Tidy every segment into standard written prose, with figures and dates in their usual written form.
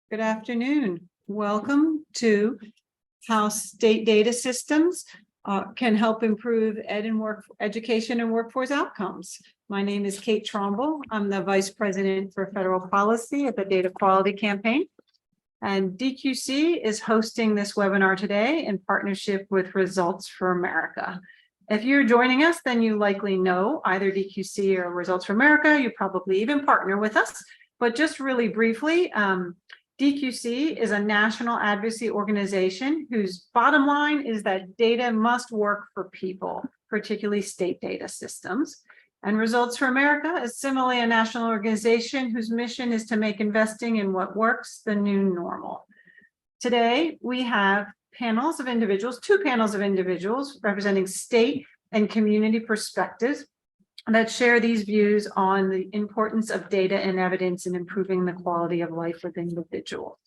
Good afternoon. Welcome to how state data systems can help improve education and workforce outcomes. My name is Kate Tromble. I'm the Vice President for Federal Policy at the Data Quality Campaign. And DQC is hosting this webinar today in partnership with Results for America. If you're joining us, then you likely know either DQC or Results for America. You probably even partner with us. But just really briefly, DQC is a national advocacy organization whose bottom line is that data must work for people, particularly state data systems. And Results for America is similarly a national organization whose mission is to make investing in what works the new normal. Today, we have two panels of individuals representing state and community perspectives that share these views on the importance of data and evidence in improving the quality of life with individuals.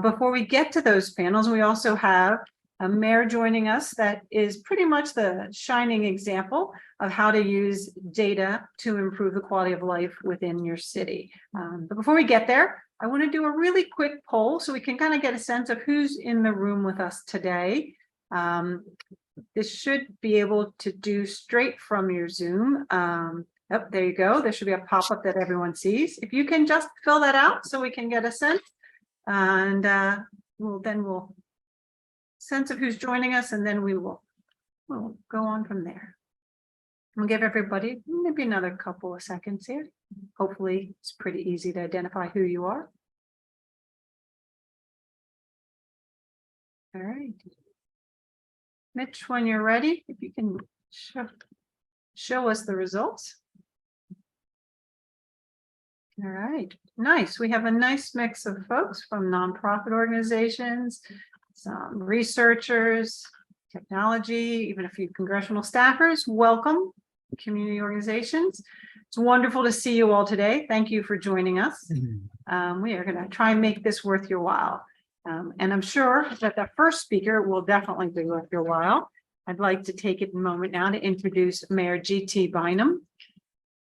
Before we get to those panels, we also have a mayor joining us that is pretty much the shining example of how to use data to improve the quality of life within your city. But before we get there, I want to do a really quick poll so we can kind of get a sense of who's in the room with us today. This should be able to do straight from your Zoom. Oh, there you go. There should be a pop-up that everyone sees. If you can just fill that out so we can get a sense, and we'll sense of who's joining us, and then we'll go on from there. We'll give everybody maybe another couple of seconds here. Hopefully, it's pretty easy to identify who you are. All right. Mitch, when you're ready, if you can show us the results. All right, nice. We have a nice mix of folks from nonprofit organizations, some researchers, technology, even a few congressional staffers. Welcome, community organizations. It's wonderful to see you all today. Thank you for joining us. We are going to try and make this worth your while. And I'm sure that the first speaker will definitely be worth your while. I'd like to take a moment now to introduce Mayor G.T. Bynum.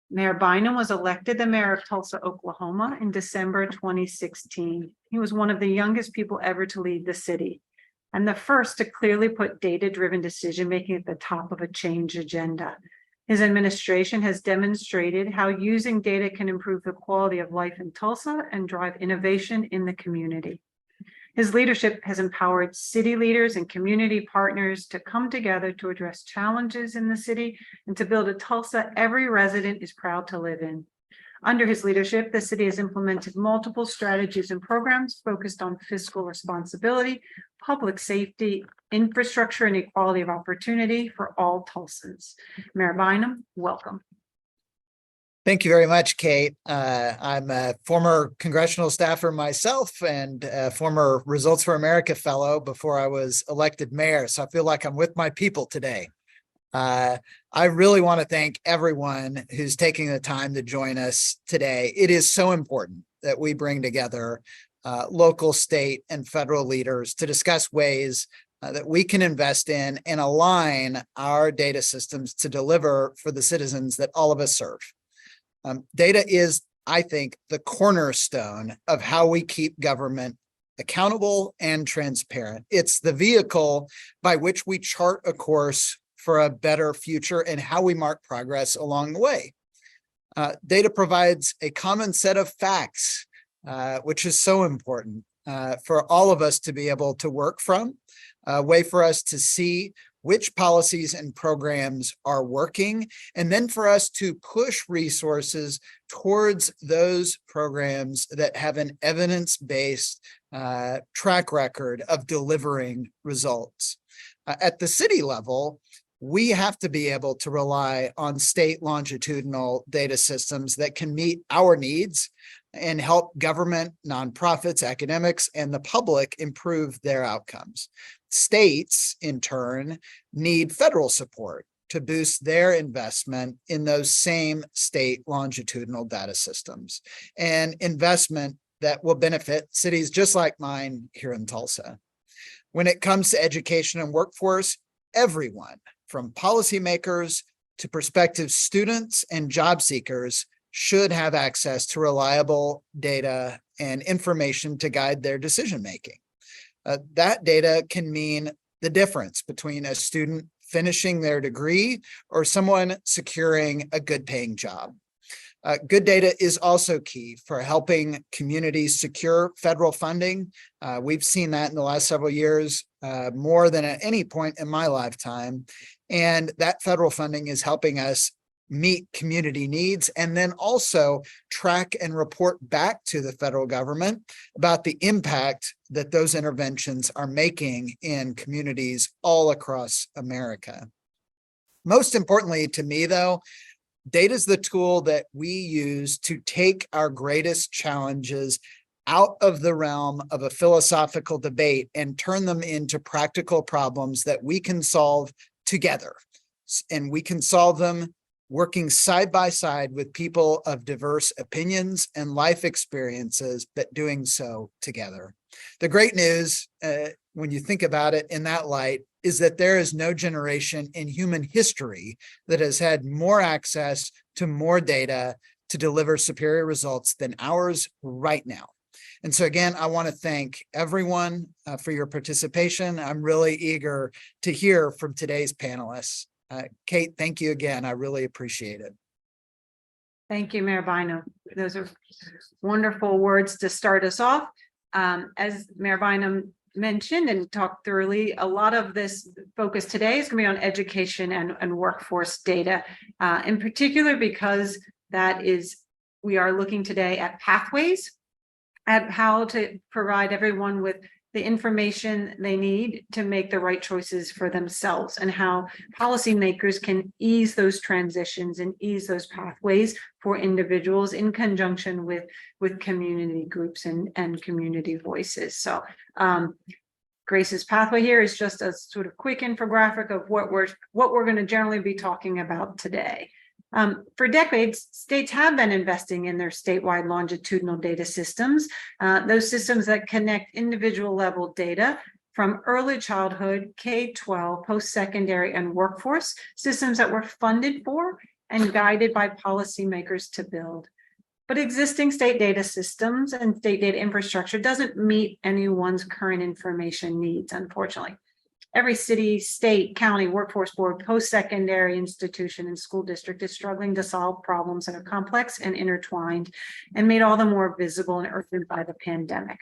Mayor Bynum was elected the mayor of Tulsa, Oklahoma in December 2016. He was one of the youngest people ever to lead the city and the first to clearly put data-driven decision-making at the top of a change agenda. His administration has demonstrated how using data can improve the quality of life in Tulsa and drive innovation in the community. His leadership has empowered city leaders and community partners to come together to address challenges in the city and to build a Tulsa every resident is proud to live in. Under his leadership, the city has implemented multiple strategies and programs focused on fiscal responsibility, public safety, infrastructure, and equality of opportunity for all Tulsans. Mayor Bynum, welcome. Thank you very much, Kate. I'm a former congressional staffer myself and a former Results for America fellow before I was elected mayor. So I feel like I'm with my people today. I really want to thank everyone who's taking the time to join us today. It is so important that we bring together local, state, and federal leaders to discuss ways that we can invest in and align our data systems to deliver for the citizens that all of us serve. Data is, I think, the cornerstone of how we keep government accountable and transparent. It's the vehicle by which we chart a course for a better future and how we mark progress along the way. Data provides a common set of facts, which is so important for all of us to be able to work from, a way for us to see which policies and programs are working, and then for us to push resources towards those programs that have an evidence-based track record of delivering results. At the city level, we have to be able to rely on state longitudinal data systems that can meet our needs and help government, nonprofits, academics, and the public improve their outcomes. States, in turn, need federal support to boost their investment in those same state longitudinal data systems and investment that will benefit cities just like mine here in Tulsa. When it comes to education and workforce, everyone, from policymakers to prospective students and job seekers, should have access to reliable data and information to guide their decision-making. That data can mean the difference between a student finishing their degree or someone securing a good-paying job. Good data is also key for helping communities secure federal funding. We've seen that in the last several years, more than at any point in my lifetime. And that federal funding is helping us meet community needs and then also track and report back to the federal government about the impact that those interventions are making in communities all across America. Most importantly to me, though, data is the tool that we use to take our greatest challenges out of the realm of a philosophical debate and turn them into practical problems that we can solve together. And we can solve them working side by side with people of diverse opinions and life experiences, but doing so together. The great news, when you think about it in that light, is that there is no generation in human history that has had more access to more data to deliver superior results than ours right now. And so again, I want to thank everyone for your participation. I'm really eager to hear from today's panelists. Kate, thank you again. I really appreciate it. Thank you, Mayor Bynum. Those are wonderful words to start us off. As Mayor Bynum mentioned and talked thoroughly, a lot of this focus today is going to be on education and workforce data, in particular because we are looking today at pathways, at how to provide everyone with the information they need to make the right choices for themselves, and how policymakers can ease those transitions and ease those pathways for individuals in conjunction with community groups and community voices. So Grace's pathway here is just a sort of quick infographic of what we're going to generally be talking about today. For decades, states have been investing in their statewide longitudinal data systems, those systems that connect individual level data from early childhood, K-12, post-secondary, and workforce, systems that were funded for and guided by policymakers to build. But existing state data systems and state data infrastructure doesn't meet anyone's current information needs, unfortunately. Every city, state, county, workforce board, post-secondary institution, and school district is struggling to solve problems that are complex and intertwined and made all the more visible and urgent by the pandemic.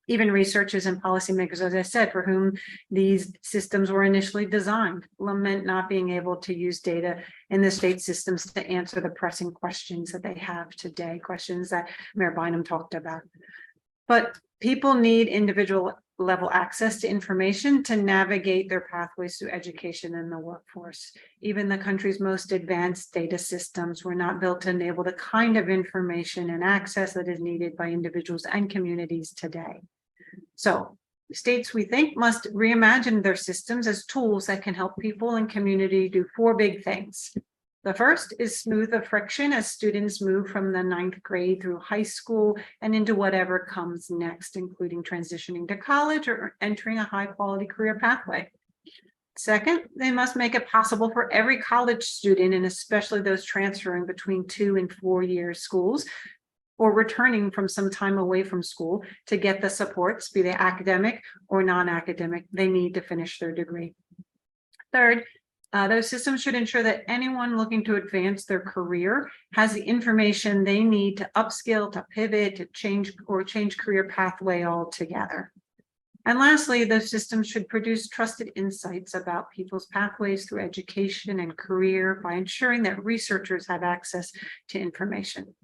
Even researchers and policymakers, as I said, for whom these systems were initially designed, lament not being able to use data in the state systems to answer the pressing questions that they have today, questions that Mayor Bynum talked about. But people need individual level access to information to navigate their pathways through education and the workforce. Even the country's most advanced data systems were not built to enable the kind of information and access that is needed by individuals and communities today. So states, we think, must reimagine their systems as tools that can help people and community do four big things. The first is smooth the friction as students move from the 9th grade through high school and into whatever comes next, including transitioning to college or entering a high quality career pathway. Second, they must make it possible for every college student, and especially those transferring between 2 and 4 year schools or returning from some time away from school, to get the supports, be they academic or non-academic, they need to finish their degree. Third, those systems should ensure that anyone looking to advance their career has the information they need to upskill, to pivot, to change career pathway altogether. And lastly, those systems should produce trusted insights about people's pathways through education and career by ensuring that researchers have access to information.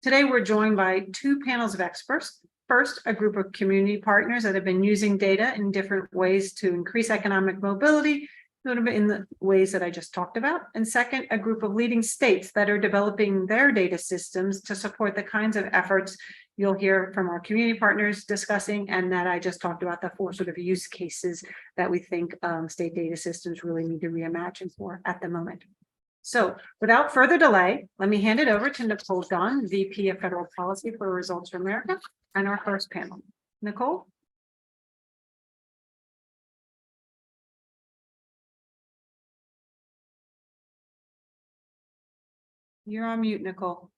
Today, we're joined by 2 panels of experts. First, a group of community partners that have been using data in different ways to increase economic mobility, in the ways that I just talked about. And second, a group of leading states that are developing their data systems to support the kinds of efforts you'll hear from our community partners discussing, and that I just talked about, the 4 sort of use cases that we think state data systems really need to reimagine for at the moment. So without further delay, let me hand it over to Nicole Dunn, VP of Federal Policy for Results for America, and our first panel. Nicole? You're on mute, Nicole.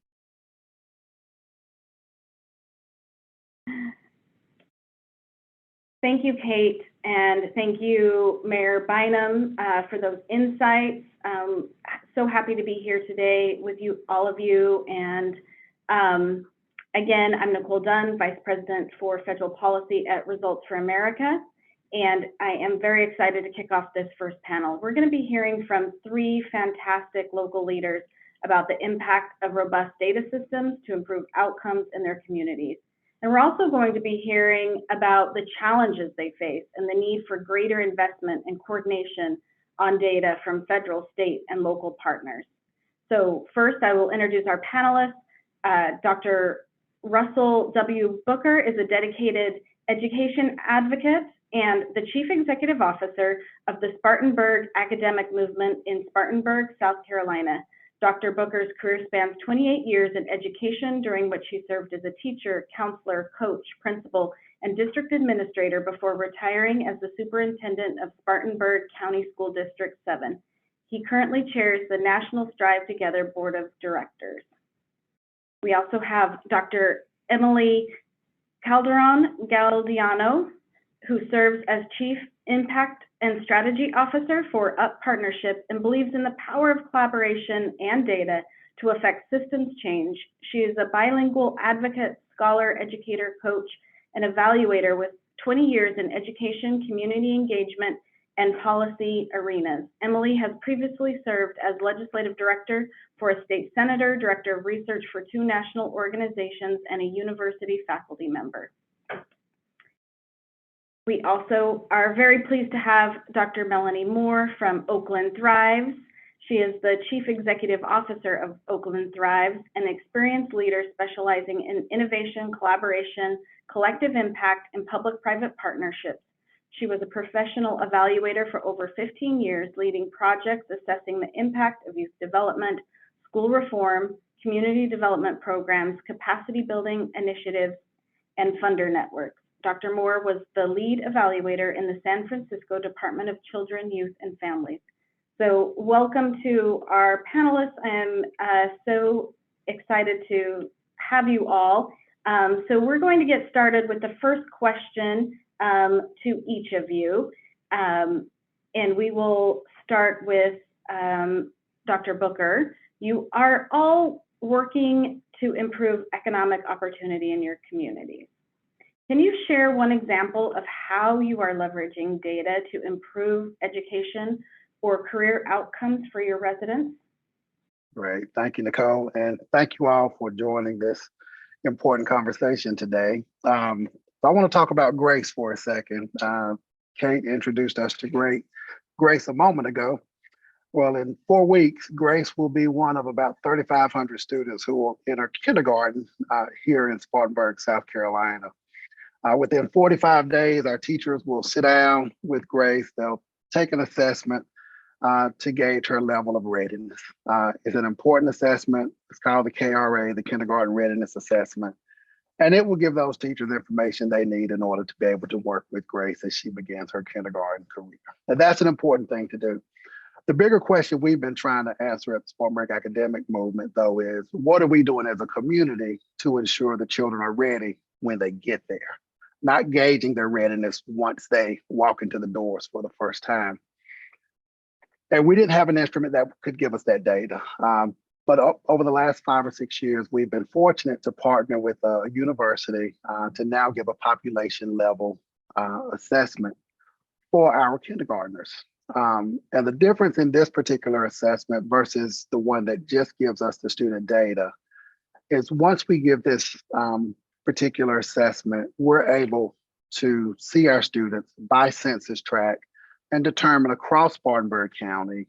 Thank you, Kate, and thank you, Mayor Bynum, for those insights. So happy to be here today with you, all of you. And again, I'm Nicole Dunn, Vice President for Federal Policy at Results for America, and I am very excited to kick off this first panel. We're going to be hearing from 3 fantastic local leaders about the impact of robust data systems to improve outcomes in their communities. And we're also going to be hearing about the challenges they face and the need for greater investment and coordination on data from federal, state, and local partners. So first, I will introduce our panelists. Dr. Russell W. Booker is a dedicated education advocate and the Chief Executive Officer of the Spartanburg Academic Movement in Spartanburg, South Carolina. Dr. Booker's career spans 28 years in education, during which he served as a teacher, counselor, coach, principal, and district administrator before retiring as the superintendent of Spartanburg County School District 7. He currently chairs the National Strive Together Board of Directors. We also have Dr. Emily Calderon Galdiano, who serves as Chief Impact and Strategy Officer for UP Partnership and believes in the power of collaboration and data to affect systems change. She is a bilingual advocate, scholar, educator, coach, and evaluator with 20 years in education, community engagement, and policy arenas. Emily has previously served as legislative director for a state senator, director of research for 2 national organizations, and a university faculty member. We also are very pleased to have Dr. Melanie Moore from Oakland Thrives. She is the Chief Executive Officer of Oakland Thrives, an experienced leader specializing in innovation, collaboration, collective impact, and public-private partnerships. She was a professional evaluator for over 15 years, leading projects assessing the impact of youth development, school reform, community development programs, capacity building initiatives, and funder networks. Dr. Moore was the lead evaluator in the San Francisco Department of Children, Youth, and Families. So welcome to our panelists. I'm so excited to have you all. So we're going to get started with the first question to each of you. And we will start with Dr. Booker. You are all working to improve economic opportunity in your communities. Can you share one example of how you are leveraging data to improve education or career outcomes for your residents? Great. Thank you, Nicole. And thank you all for joining this important conversation today. So I want to talk about Grace for a second. Kate introduced us to Grace a moment ago. Well, in 4 weeks, Grace will be one of about 3,500 students who are in our kindergarten here in Spartanburg, South Carolina. Within 45 days, our teachers will sit down with Grace. They'll take an assessment to gauge her level of readiness. It's an important assessment. It's called the KRA, the Kindergarten Readiness Assessment. And it will give those teachers information they need in order to be able to work with Grace as she begins her kindergarten career. And that's an important thing to do. The bigger question we've been trying to answer at the Spartanburg Academic Movement, though, is what are we doing as a community to ensure the children are ready when they get there? Not gauging their readiness once they walk into the doors for the first time. And we didn't have an instrument that could give us that data. But over the last 5 or 6 years, we've been fortunate to partner with a university to now give a population level assessment for our kindergartners. And the difference in this particular assessment versus the one that just gives us the student data is once we give this particular assessment, we're able to see our students by census tract and determine across Spartanburg County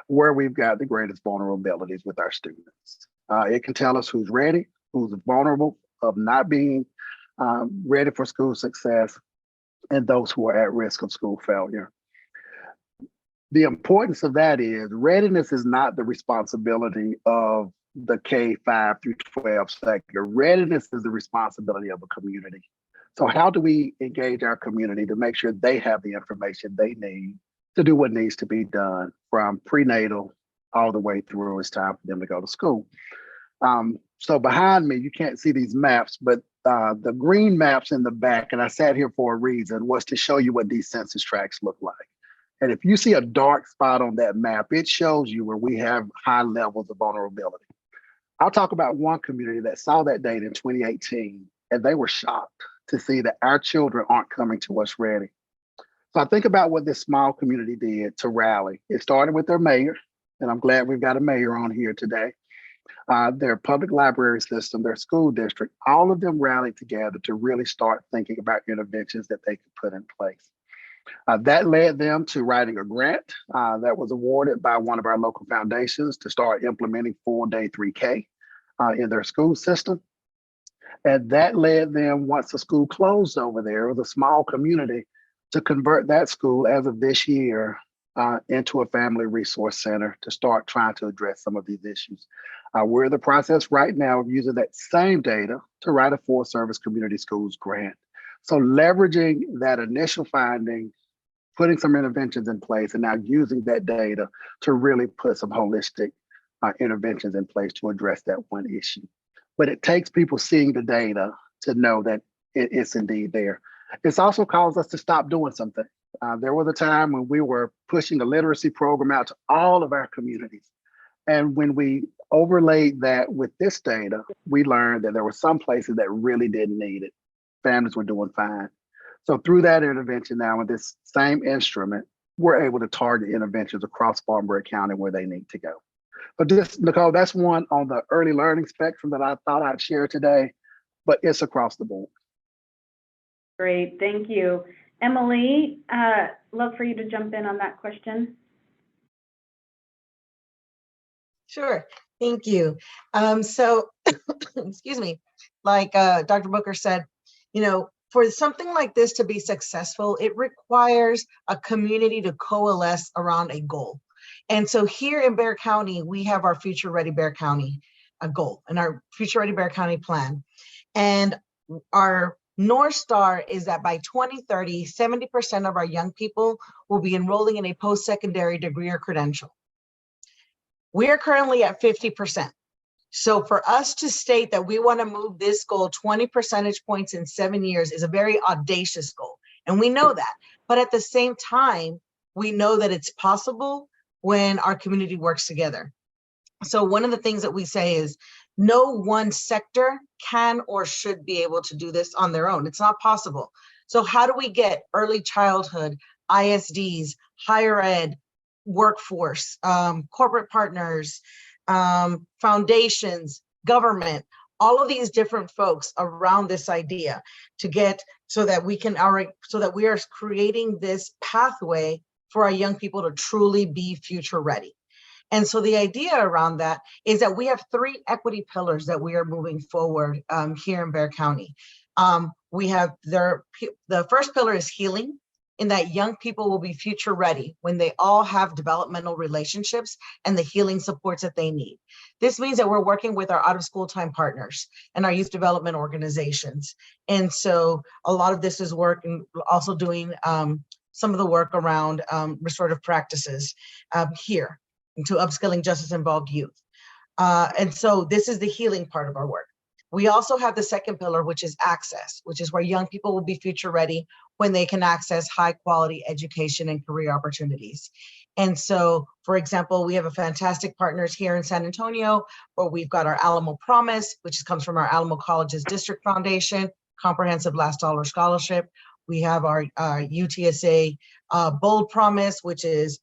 where we've got the greatest vulnerabilities with our students. It can tell us who's ready, who's vulnerable of not being ready for school success, and those who are at risk of school failure. The importance of that is readiness is not the responsibility of the K-5 through 12 sector. Readiness is the responsibility of a community. So how do we engage our community to make sure they have the information they need to do what needs to be done from prenatal all the way through it's time for them to go to school. So behind me, you can't see these maps, but the green maps in the back, and I sat here for a reason, was to show you what these census tracts look like. And if you see a dark spot on that map, it shows you where we have high levels of vulnerability. I'll talk about one community that saw that data in 2018, and they were shocked to see that our children aren't coming to us ready. So I think about what this small community did to rally. It started with their mayor, and I'm glad we've got a mayor on here today. Their public library system, their school district, all of them rallied together to really start thinking about interventions that they could put in place. That led them to writing a grant that was awarded by one of our local foundations to start implementing full day 3K in their school system. And that led them, once the school closed over there, it was a small community, to convert that school as of this year into a family resource center to start trying to address some of these issues. We're in the process right now of using that same data to write a full service community schools grant. So leveraging that initial finding, putting some interventions in place, and now using that data to really put some holistic interventions in place to address that one issue. But it takes people seeing the data to know that it's indeed there. It's also caused us to stop doing something. There was a time when we were pushing a literacy program out to all of our communities. And when we overlaid that with this data, we learned that there were some places that really didn't need it. Families were doing fine. So through that intervention now with this same instrument, we're able to target interventions across Farnborough County where they need to go. But this, Nicole, that's one on the early learning spectrum that I thought I'd share today, but it's across the board. Great, thank you. Emily, love for you to jump in on that question. Sure, thank you. So, excuse me, like Dr. Booker said, you know, for something like this to be successful, it requires a community to coalesce around a goal. And so here in Bexar County, we have our Future Ready Bexar County goal and our Future Ready Bexar County plan. And our North Star is that by 2030, 70% of our young people will be enrolling in a post-secondary degree or credential. We are currently at 50%. So for us to state that we want to move this goal 20 percentage points in 7 years is a very audacious goal. And we know that. But at the same time, we know that it's possible when our community works together. So one of the things that we say is no one sector can or should be able to do this on their own. It's not possible. So how do we get early childhood, ISDs, higher ed, workforce, corporate partners, foundations, government, all of these different folks around this idea to get so that we are creating this pathway for our young people to truly be future ready. And so the idea around that is that we have 3 equity pillars that we are moving forward here in Bexar County. We have the first pillar is healing, in that young people will be future ready when they all have developmental relationships and the healing supports that they need. This means that we're working with our out of school time partners and our youth development organizations. And so a lot of this is work and also doing some of the work around restorative practices here to upskilling justice involved youth. And so this is the healing part of our work. We also have the second pillar, which is access, which is where young people will be future ready when they can access high quality education and career opportunities. And so, for example, we have a fantastic partners here in San Antonio, where we've got our Alamo Promise, which comes from our Alamo Colleges District Foundation, Comprehensive Last Dollar Scholarship. We have our UTSA Bold Promise, which is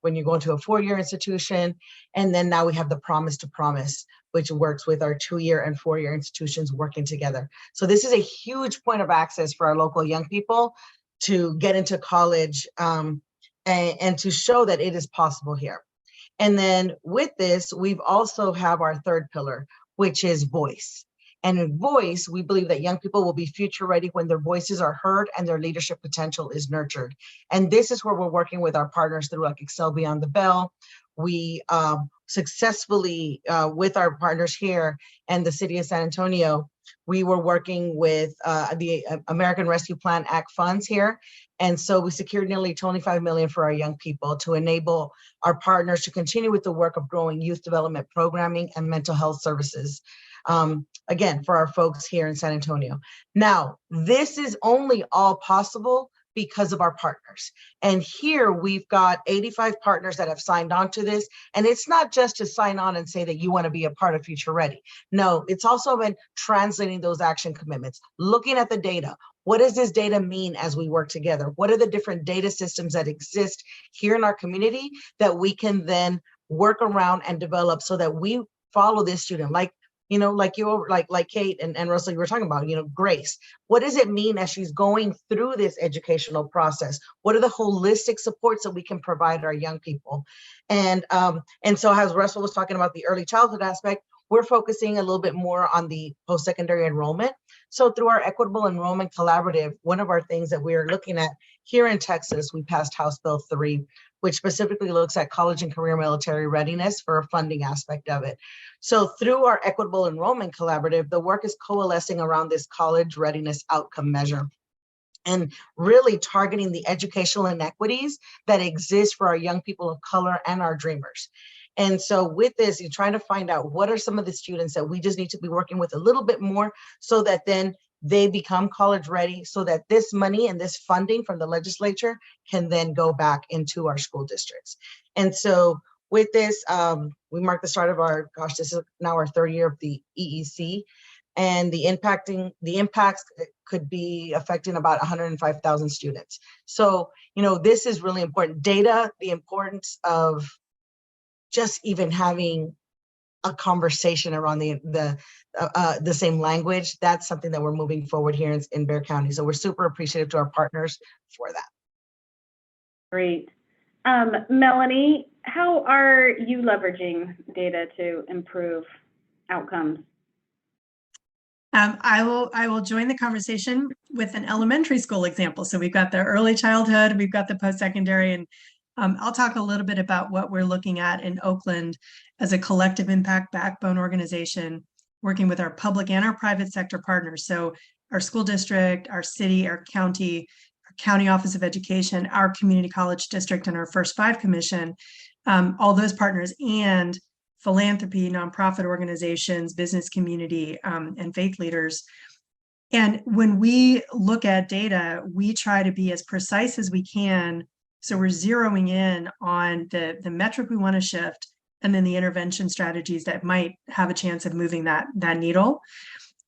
when you go into a 4-year institution. And then now we have the Promise to Promise, which works with our 2-year and 4-year institutions working together. So this is a huge point of access for our local young people to get into college and to show that it is possible here. And then with this, we've also have our third pillar, which is voice. And in voice, we believe that young people will be future ready when their voices are heard and their leadership potential is nurtured. And this is where we're working with our partners through like Excel Beyond the Bell. We successfully, with our partners here and the city of San Antonio, we were working with the American Rescue Plan Act funds here. And so we secured nearly 25 million for our young people to enable our partners to continue with the work of growing youth development programming and mental health services. Again, for our folks here in San Antonio. Now, this is only all possible because of our partners. And here we've got 85 partners that have signed on to this. And it's not just to sign on and say that you want to be a part of Future Ready. No, it's also been translating those action commitments, looking at the data. What does this data mean as we work together? What are the different data systems that exist here in our community that we can then work around and develop so that we follow this student, like Kate and Russell, you were talking about, Grace. What does it mean as she's going through this educational process? What are the holistic supports that we can provide our young people? And so as Russell was talking about the early childhood aspect, we're focusing a little bit more on the post-secondary enrollment. So through our Equitable Enrollment Collaborative, one of our things that we are looking at here in Texas, we passed House Bill 3, which specifically looks at college and career military readiness for a funding aspect of it. So through our Equitable Enrollment Collaborative, the work is coalescing around this college readiness outcome measure and really targeting the educational inequities that exist for our young people of color and our dreamers. And so with this, you're trying to find out what are some of the students that we just need to be working with a little bit more so that then they become college ready, so that this money and this funding from the legislature can then go back into our school districts. And so with this, we mark the start of this is now our third year of the EEC, and the impacts could be affecting about 105,000 students. So, this is really important. Data, the importance of just even having a conversation around the same language, that's something that we're moving forward here in Bexar County. So we're super appreciative to our partners for that. Great. Melanie, how are you leveraging data to improve outcomes? I will join the conversation with an elementary school example. So we've got the early childhood, we've got the post-secondary, and I'll talk a little bit about what we're looking at in Oakland as a collective impact backbone organization, working with our public and our private sector partners. So our school district, our city, our county office of education, our community college district, and our First Five Commission, all those partners, and philanthropy, nonprofit organizations, business community, and faith leaders. And when we look at data, we try to be as precise as we can. So we're zeroing in on the metric we want to shift, and then the intervention strategies that might have a chance of moving that needle.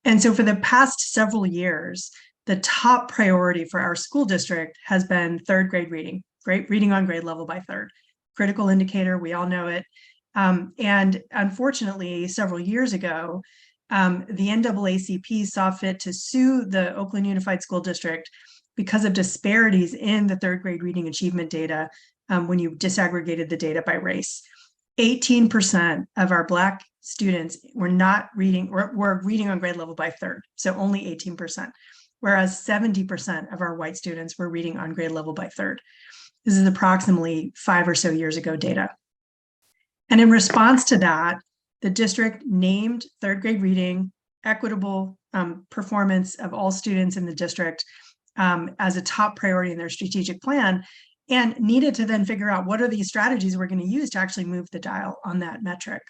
And so for the past several years, the top priority for our school district has been third grade reading, reading on grade level by third. Critical indicator, we all know it. And unfortunately, several years ago, the NAACP saw fit to sue the Oakland Unified School District because of disparities in the third grade reading achievement data when you disaggregated the data by race. 18% of our Black students were not reading, were reading on grade level by third, so only 18%, whereas 70% of our white students were reading on grade level by third. This is approximately 5 or so years ago data. And in response to that, the district named third grade reading equitable performance of all students in the district as a top priority in their strategic plan, and needed to then figure out what are these strategies we're going to use to actually move the dial on that metric.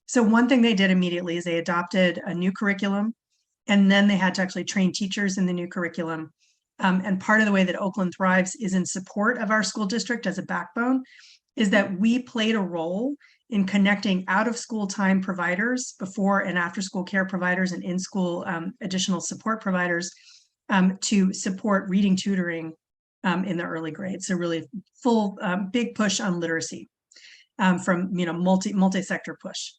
So one thing they did immediately is they adopted a new curriculum, and then they had to actually train teachers in the new curriculum. And part of the way that Oakland thrives is in support of our school district as a backbone, is that we played a role in connecting out of school time providers, before and after school care providers, and in school additional support providers to support reading tutoring in the early grades. So really full big push on literacy from multi-sector push.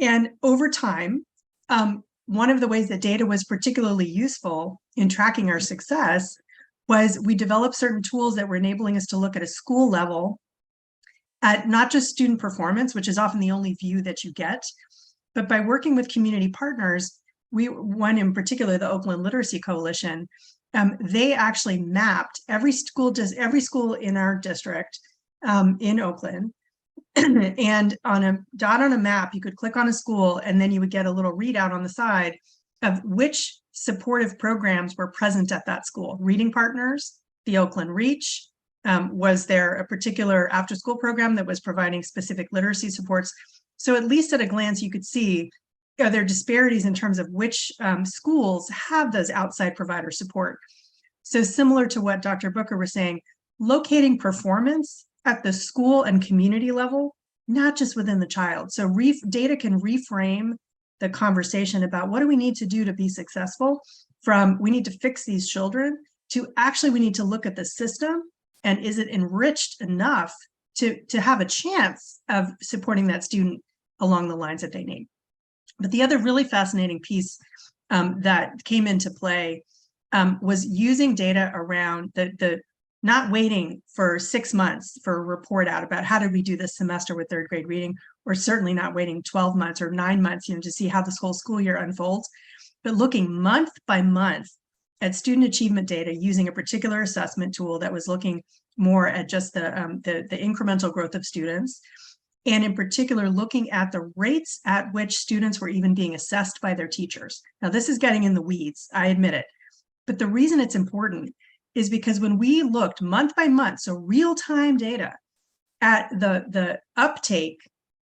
And over time, one of the ways that data was particularly useful in tracking our success was we developed certain tools that were enabling us to look at a school level at not just student performance, which is often the only view that you get, but by working with community partners, one in particular, the Oakland Literacy Coalition, they actually mapped every school in our district in Oakland, and on a dot on a map, you could click on a school, and then you would get a little readout on the side of which supportive programs were present at that school. Reading Partners, the Oakland Reach. Was there a particular after-school program that was providing specific literacy supports? So at least at a glance, you could see, are there disparities in terms of which schools have those outside provider support? So similar to what Dr. Booker was saying, locating performance at the school and community level, not just within the child. So data can reframe the conversation about what do we need to do to be successful, from we need to fix these children to actually we need to look at the system and is it enriched enough to have a chance of supporting that student along the lines that they need. But the other really fascinating piece that came into play was using data around the not waiting for 6 months for a report out about how did we do this semester with third grade reading, or certainly not waiting 12 months or 9 months, to see how this whole school year unfolds, but looking month by month at student achievement data using a particular assessment tool that was looking more at just the incremental growth of students, and in particular looking at the rates at which students were even being assessed by their teachers. Now, this is getting in the weeds, I admit it, but the reason it's important is because when we looked month by month, so real-time data, at the uptake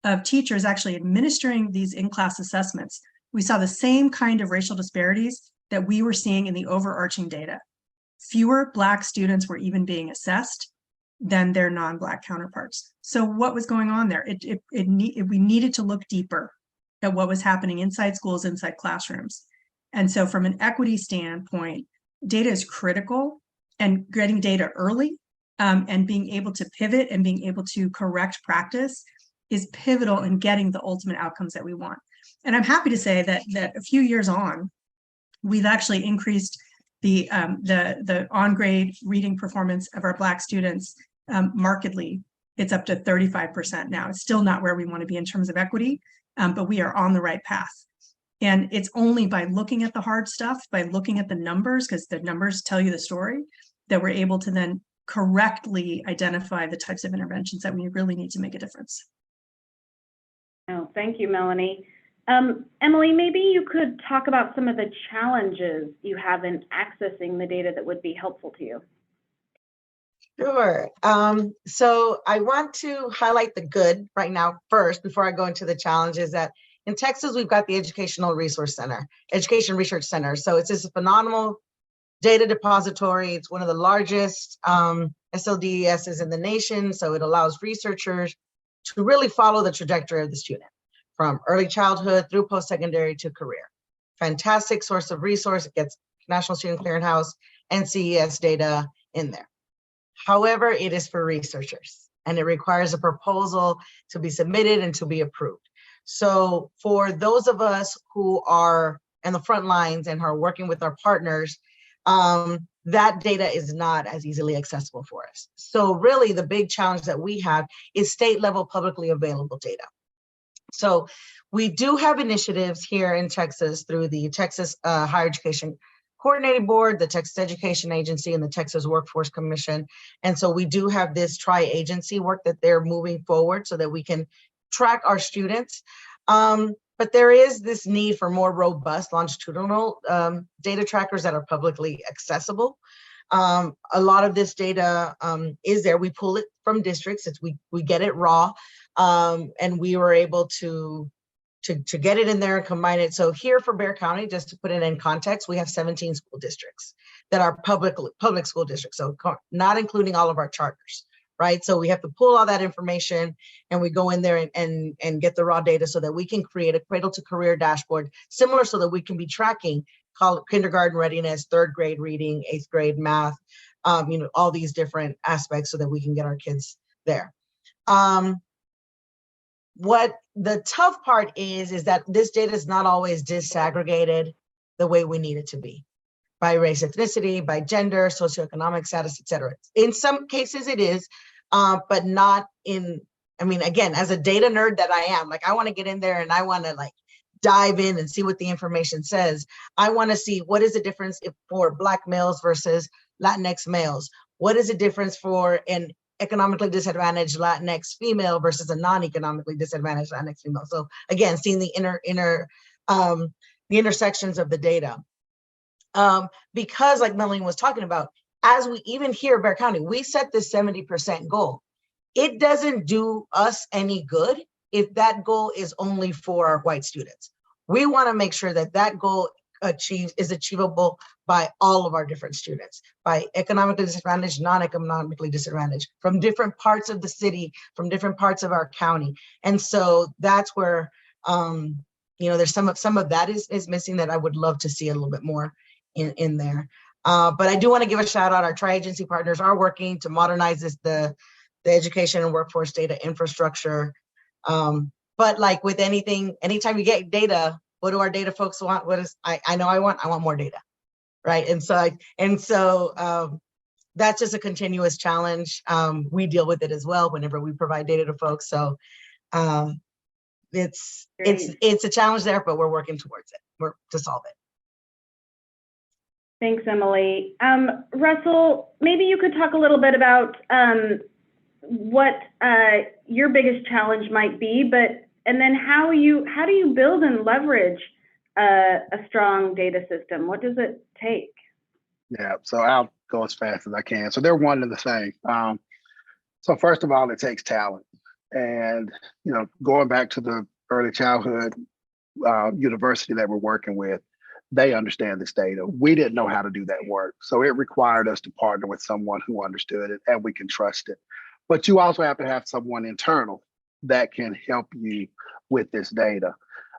of teachers actually administering these in-class assessments, we saw the same kind of racial disparities that we were seeing in the overarching data. Fewer Black students were even being assessed than their non-Black counterparts. So what was going on there? We needed to look deeper at what was happening inside schools, inside classrooms. And so from an equity standpoint, data is critical, and getting data early and being able to pivot and being able to correct practice is pivotal in getting the ultimate outcomes that we want. And I'm happy to say that a few years on, we've actually increased the on-grade reading performance of our Black students markedly. It's up to 35% now. It's still not where we want to be in terms of equity, but we are on the right path. And it's only by looking at the hard stuff, by looking at the numbers, because the numbers tell you the story, that we're able to then correctly identify the types of interventions that we really need to make a difference. Oh, thank you, Melanie. Emily, maybe you could talk about some of the challenges you have in accessing the data that would be helpful to you. Sure. So I want to highlight the good right now first, before I go into the challenges. That in Texas, we've got the Educational Resource Center, Education Research Center. So it's this phenomenal data depository. It's one of the largest SLDSs in the nation. So it allows researchers to really follow the trajectory of the student from early childhood through post-secondary to career. Fantastic source of resource. It gets National Student Clearinghouse and CES data in there. However, it is for researchers, and it requires a proposal to be submitted and to be approved. So for those of us who are in the front lines and are working with our partners, that data is not as easily accessible for us. So really the big challenge that we have is state level publicly available data. So we do have initiatives here in Texas through the Texas Higher Education Coordinating Board, the Texas Education Agency, and the Texas Workforce Commission. And so we do have this tri-agency work that they're moving forward so that we can track our students. But there is this need for more robust longitudinal data trackers that are publicly accessible. A lot of this data is there. We pull it from districts. We get it raw, and we were able to get it in there and combine it. So here for Bexar County, just to put it in context, we have 17 school districts that are public school districts, so not including all of our charters, right? So we have to pull all that information, and we go in there and get the raw data so that we can create a cradle to career dashboard, similar, so that we can be tracking kindergarten readiness, third grade reading, 8th grade math, all these different aspects so that we can get our kids there. What the tough part is that this data is not always disaggregated the way we need it to be, by race, ethnicity, by gender, socioeconomic status, et cetera. In some cases it is, but not in, again, as a data nerd that I am, I want to get in there and I want to dive in and see what the information says. I want to see what is the difference for Black males versus Latinx males. What is the difference for an economically disadvantaged Latinx female versus a non-economically disadvantaged Latinx female? So again, seeing the inner the intersections of the data. Because like Melanie was talking about, as we even here in Bexar County, we set this 70% goal. It doesn't do us any good if that goal is only for white students. We want to make sure that that goal is achievable by all of our different students, by economically disadvantaged, non-economically disadvantaged, from different parts of the city, from different parts of our county. And so that's where, there's some of that is missing that I would love to see a little bit more in there. But I do want to give a shout out. Our tri-agency partners are working to modernize the education and workforce data infrastructure. But like with anything, anytime you get data, what do our data folks want? I know I want more data, right? And so that's just a continuous challenge. We deal with it as well whenever we provide data to folks. So it's a challenge there, but we're working towards it. To solve it. Thanks, Emily. Russell, maybe you could talk a little bit about what your biggest challenge might be, and then how do you build and leverage a strong data system? What does it take? Yeah, so I'll go as fast as I can. So they're one and the same. So first of all, it takes talent. And, going back to the early childhood university that we're working with, they understand this data. We didn't know how to do that work. So it required us to partner with someone who understood it and we can trust it. But you also have to have someone internal that can help you with this data.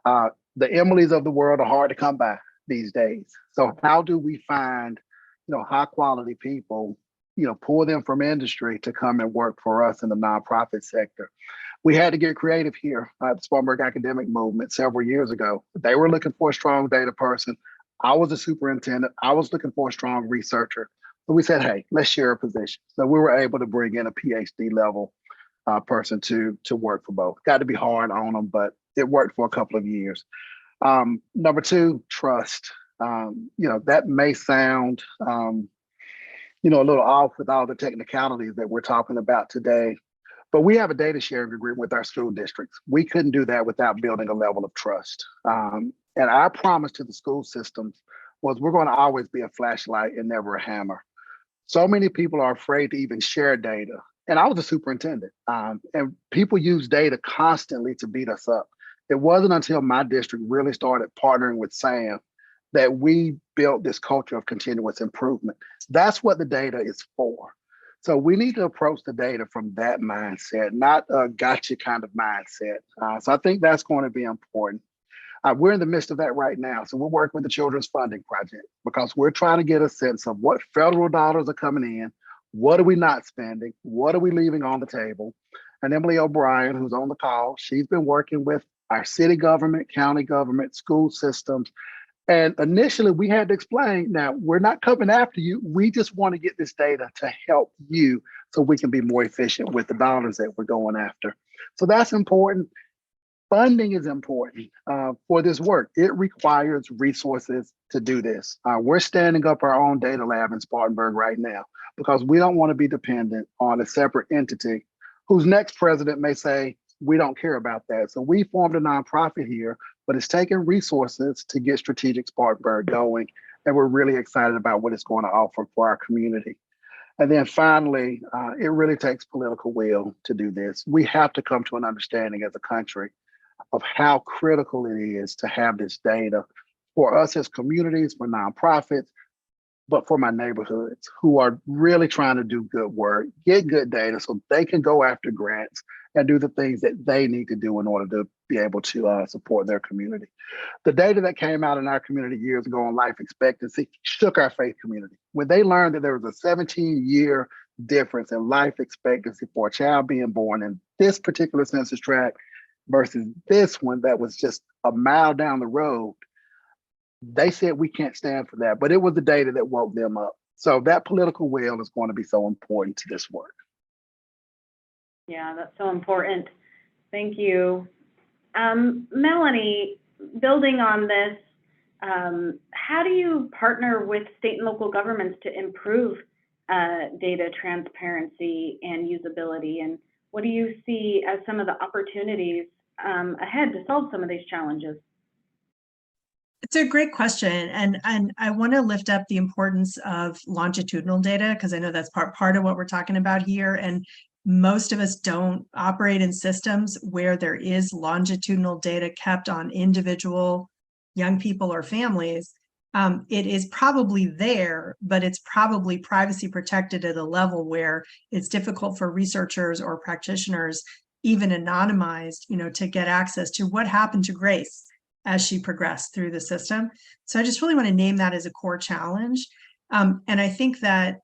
The Emilys of the world are hard to come by these days. So how do we find, high quality people, pull them from industry to come and work for us in the nonprofit sector? We had to get creative here at the Spartanburg Academic Movement several years ago. They were looking for a strong data person. I was a superintendent. I was looking for a strong researcher. So we said, hey, let's share a position. So we were able to bring in a PhD level person to work for both. Got to be hard on them, but it worked for a couple of years. Number two, trust. That may sound, a little off with all the technicalities that we're talking about today. But we have a data sharing agreement with our school districts. We couldn't do that without building a level of trust. And our promise to the school systems was we're going to always be a flashlight and never a hammer. So many people are afraid to even share data. And I was a superintendent, and people use data constantly to beat us up. It wasn't until my district really started partnering with SAM that we built this culture of continuous improvement. That's what the data is for. So we need to approach the data from that mindset, not a gotcha kind of mindset. So I think that's going to be important. We're in the midst of that right now. So we're working with the Children's Funding Project because we're trying to get a sense of what federal dollars are coming in, what are we not spending, what are we leaving on the table. And Emily O'Brien, who's on the call, she's been working with our city government, county government, school systems. And initially we had to explain, now we're not coming after you. We just want to get this data to help you so we can be more efficient with the dollars that we're going after. So that's important. Funding is important for this work. It requires resources to do this. We're standing up our own data lab in Spartanburg right now because we don't want to be dependent on a separate entity whose next president may say, we don't care about that. So we formed a nonprofit here, but it's taking resources to get Strategic Spartanburg going. And we're really excited about what it's going to offer for our community. And then finally, it really takes political will to do this. We have to come to an understanding as a country of how critical it is to have this data for us as communities, for nonprofits, but for my neighborhoods who are really trying to do good work, get good data so they can go after grants and do the things that they need to do in order to be able to support their community. The data that came out in our community years ago on life expectancy shook our faith community. When they learned that there was a 17-year difference in life expectancy for a child being born in this particular census tract versus this one that was just a mile down the road, they said we can't stand for that, but it was the data that woke them up. So that political will is going to be so important to this work. Yeah, that's so important. Thank you. Melanie, building on this, how do you partner with state and local governments to improve data transparency and usability? And what do you see as some of the opportunities ahead to solve some of these challenges? It's a great question, and I want to lift up the importance of longitudinal data because I know that's part of what we're talking about here. And most of us don't operate in systems where there is longitudinal data kept on individual young people or families. It is probably there, but it's probably privacy protected at a level where it's difficult for researchers or practitioners, even anonymized, to get access to what happened to Grace as she progressed through the system. So I just really want to name that as a core challenge. And I think that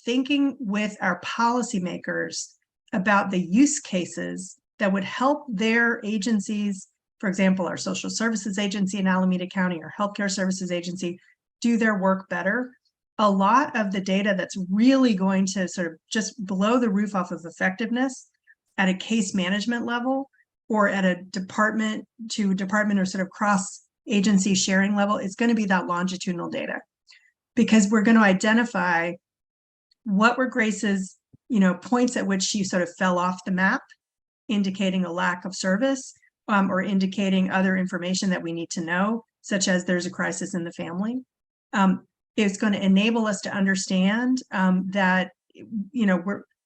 thinking with our policymakers about the use cases that would help their agencies, for example, our social services agency in Alameda County, our healthcare services agency, do their work better. A lot of the data that's really going to sort of just blow the roof off of effectiveness at a case management level or at a department to department or sort of cross agency sharing level, it's going to be that longitudinal data, because we're going to identify what were Grace's, points at which she sort of fell off the map, indicating a lack of service, or indicating other information that we need to know, such as there's a crisis in the family. It's going to enable us to understand that,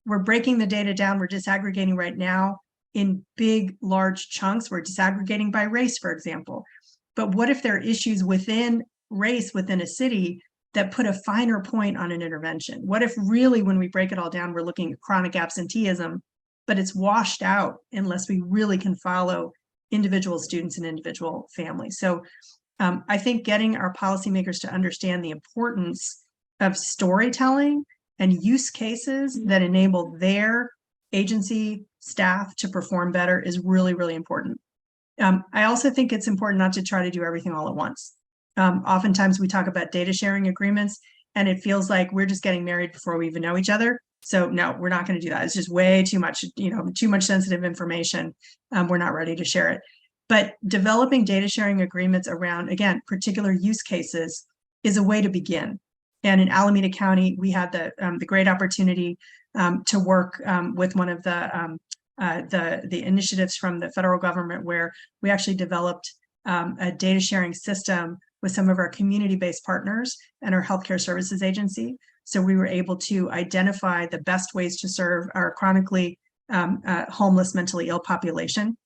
we're breaking the data down, we're disaggregating right now in big, large chunks. We're disaggregating by race, for example. But what if there are issues within race within a city that put a finer point on an intervention? What if really, when we break it all down, we're looking at chronic absenteeism, but it's washed out unless we really can follow individual students and individual families? So I think getting our policymakers to understand the importance of storytelling and use cases that enable their agency staff to perform better is really, really important. I also think it's important not to try to do everything all at once. Oftentimes we talk about data sharing agreements and it feels like we're just getting married before we even know each other. So no, we're not going to do that. It's just way too much, too much sensitive information. We're not ready to share it. But developing data sharing agreements around, again, particular use cases is a way to begin. And in Alameda County, we had the great opportunity to work with one of the initiatives from the federal government, where we actually developed a data sharing system with some of our community-based partners and our healthcare services agency. So we were able to identify the best ways to serve our chronically homeless, mentally ill population.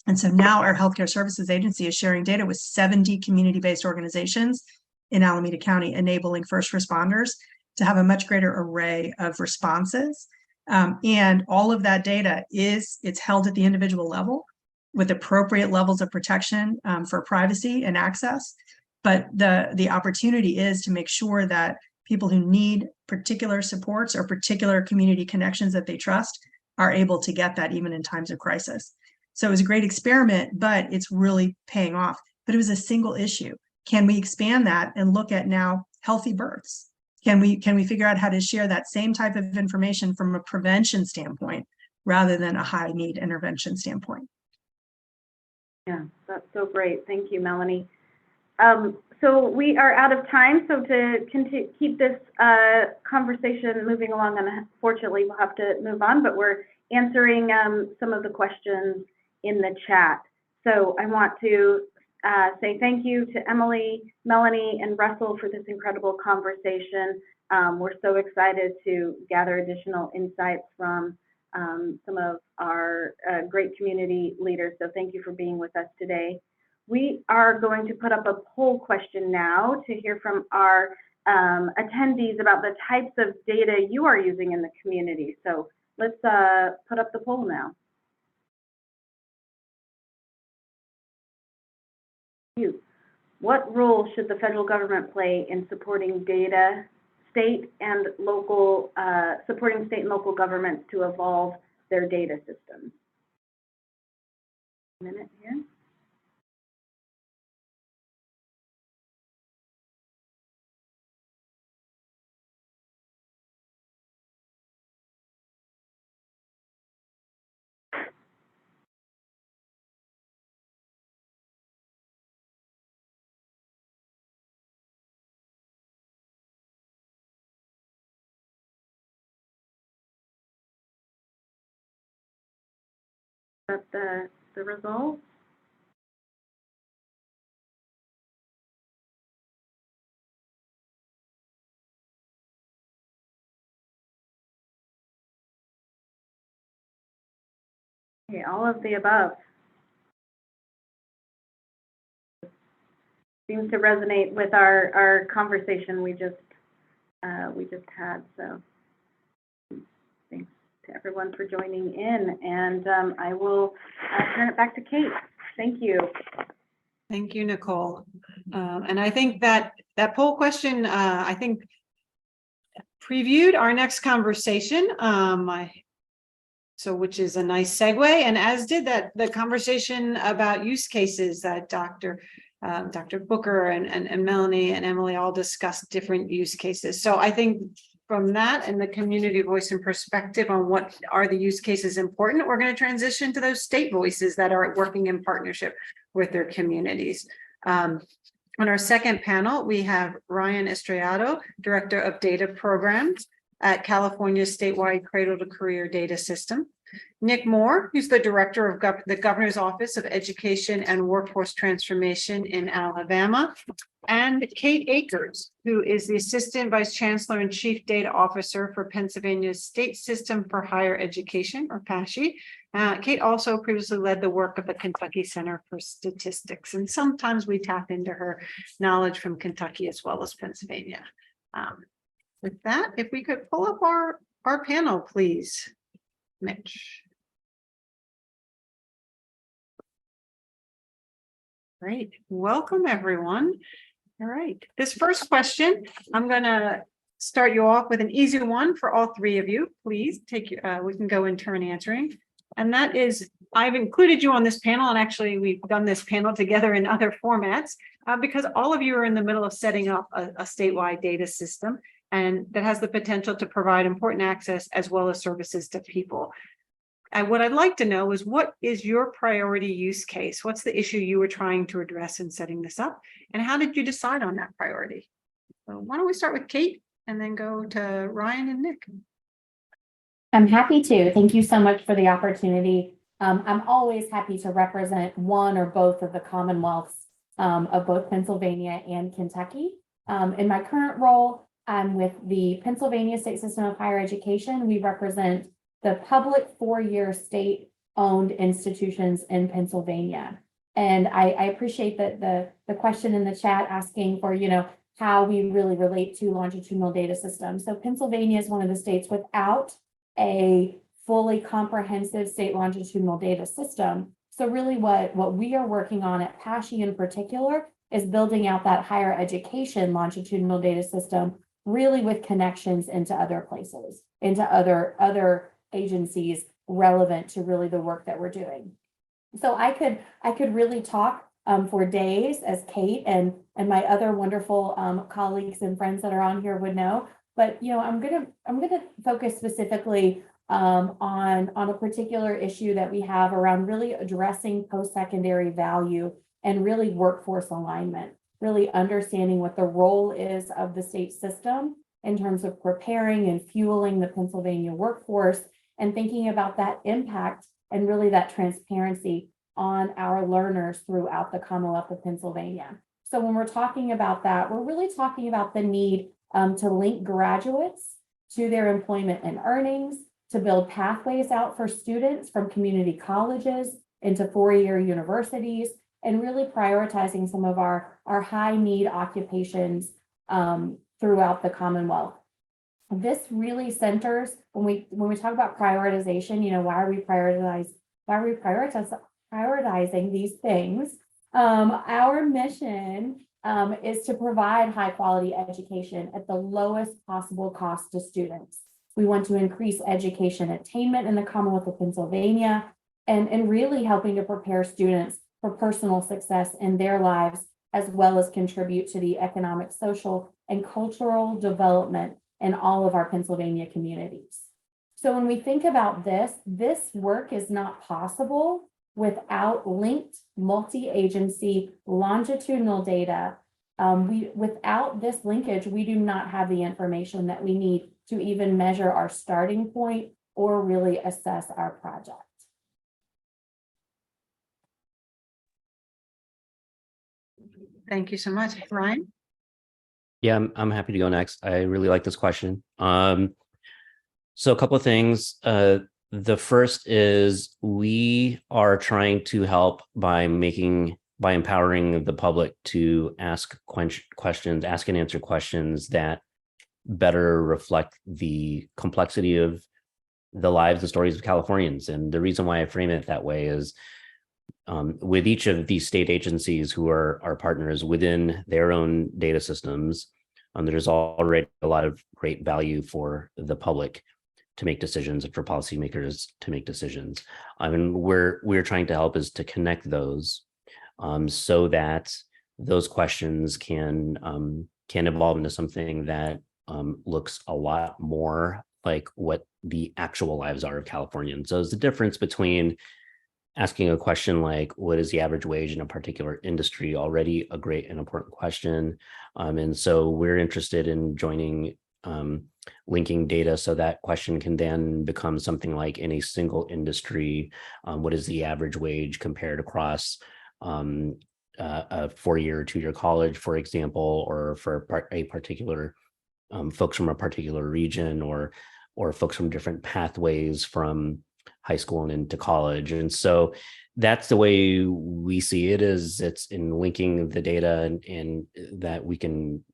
And so now our healthcare services agency is sharing data with 70 community-based organizations in Alameda County, enabling first responders to have a much greater array of responses. And all of that data it's held at the individual level with appropriate levels of protection for privacy and access. But the opportunity is to make sure that people who need particular supports or particular community connections that they trust are able to get that even in times of crisis. So it was a great experiment, but it's really paying off. But it was a single issue. Can we expand that and look at now healthy births? Can we figure out how to share that same type of information from a prevention standpoint rather than a high need intervention standpoint? Yeah, that's so great. Thank you, Melanie. So we are out of time. So to keep this conversation moving along, and unfortunately we'll have to move on, but we're answering some of the questions in the chat. So I want to say thank you to Emily, Melanie, and Russell for this incredible conversation. We're so excited to gather additional insights from some of our great community leaders. So thank you for being with us today. We are going to put up a poll question now to hear from our attendees about the types of data you are using in the community. So let's put up the poll now. What role should the federal government play in supporting state and local governments to evolve their data systems? A minute here. Is that the result? Okay, all of the above. Seems to resonate with our conversation we just had. So thanks to everyone for joining in, and I will turn it back to Kate. Thank you. Thank you, Nicole. And I think that poll question, I think, previewed our next conversation. Which is a nice segue, and as did the conversation about use cases that Dr. Booker and Melanie and Emily all discussed different use cases. So I think from that and the community voice and perspective on what are the use cases important, we're going to transition to those state voices that are working in partnership with their communities. On our second panel, we have Ryan Estrellado, Director of Data Programs at California's statewide Cradle to Career Data System. Nick Moore, who's the Director of the Governor's Office of Education and Workforce Transformation in Alabama. And Kate Akers, who is the Assistant Vice Chancellor and Chief Data Officer for Pennsylvania's State System for Higher Education, or PASHE. Kate also previously led the work of the Kentucky Center for Statistics, and sometimes we tap into her knowledge from Kentucky as well as Pennsylvania. With that, if we could pull up our panel, please, Mitch. Great, welcome everyone. All right, this first question, I'm gonna start you off with an easy one for all three of you. Please take we can go in turn answering. And that is, I've included you on this panel, and actually we've done this panel together in other formats because all of you are in the middle of setting up a statewide data system, and that has the potential to provide important access as well as services to people. And what I'd like to know is, what is your priority use case? What's the issue you were trying to address in setting this up? And how did you decide on that priority? So why don't we start with Kate and then go to Ryan and Nick? I'm happy to. Thank you so much for the opportunity. I'm always happy to represent one or both of the Commonwealths of both Pennsylvania and Kentucky. In my current role, I'm with the Pennsylvania State System of Higher Education. We represent the public four-year state-owned institutions in Pennsylvania. And I appreciate that the question in the chat asking for, how we really relate to longitudinal data systems. So Pennsylvania is one of the states without a fully comprehensive state longitudinal data system. So really what we are working on at PASHE in particular is building out that higher education longitudinal data system, really with connections into other places, into other agencies relevant to really the work that we're doing. So I could really talk for days, as Kate and my other wonderful colleagues and friends that are on here would know. But I'm gonna focus specifically on a particular issue that we have around really addressing post-secondary value and really workforce alignment, really understanding what the role is of the state system in terms of preparing and fueling the Pennsylvania workforce, and thinking about that impact and really that transparency on our learners throughout the Commonwealth of Pennsylvania. So when we're talking about that, we're really talking about the need to link graduates to their employment and earnings, to build pathways out for students from community colleges into four-year universities, and really prioritizing some of our high need occupations throughout the Commonwealth. This really centers when we talk about prioritization, why are we prioritizing these things? Our mission is to provide high quality education at the lowest possible cost to students. We want to increase education attainment in the Commonwealth of Pennsylvania and really helping to prepare students for personal success in their lives, as well as contribute to the economic, social, and cultural development in all of our Pennsylvania communities. So when we think about this work is not possible without linked multi-agency longitudinal data. Without this linkage, we do not have the information that we need to even measure our starting point or really assess our project. Thank you so much, Ryan. Yeah, I'm happy to go next. I really like this question. So a couple of things. The The first is we are trying to help by empowering the public to ask questions, ask and answer questions that better reflect the complexity of the lives and stories of Californians. And the reason why I frame it that way is with each of these state agencies who are our partners within their own data systems, there's already a lot of great value for the public to make decisions and for policymakers to make decisions. And we're trying to help is to connect those so that those questions can evolve into something that looks a lot more like what the actual lives are of Californians. So there's the difference between asking a question like, what is the average wage in a particular industry? Already a great and important question. And so we're interested in joining, linking data so that question can then become something like in a single industry, what is the average wage compared across a 4-year or 2-year college, for example, or for a particular folks from a particular region or folks from different pathways from high school and into college. And so that's the way we see it, is it's in linking the data and that we can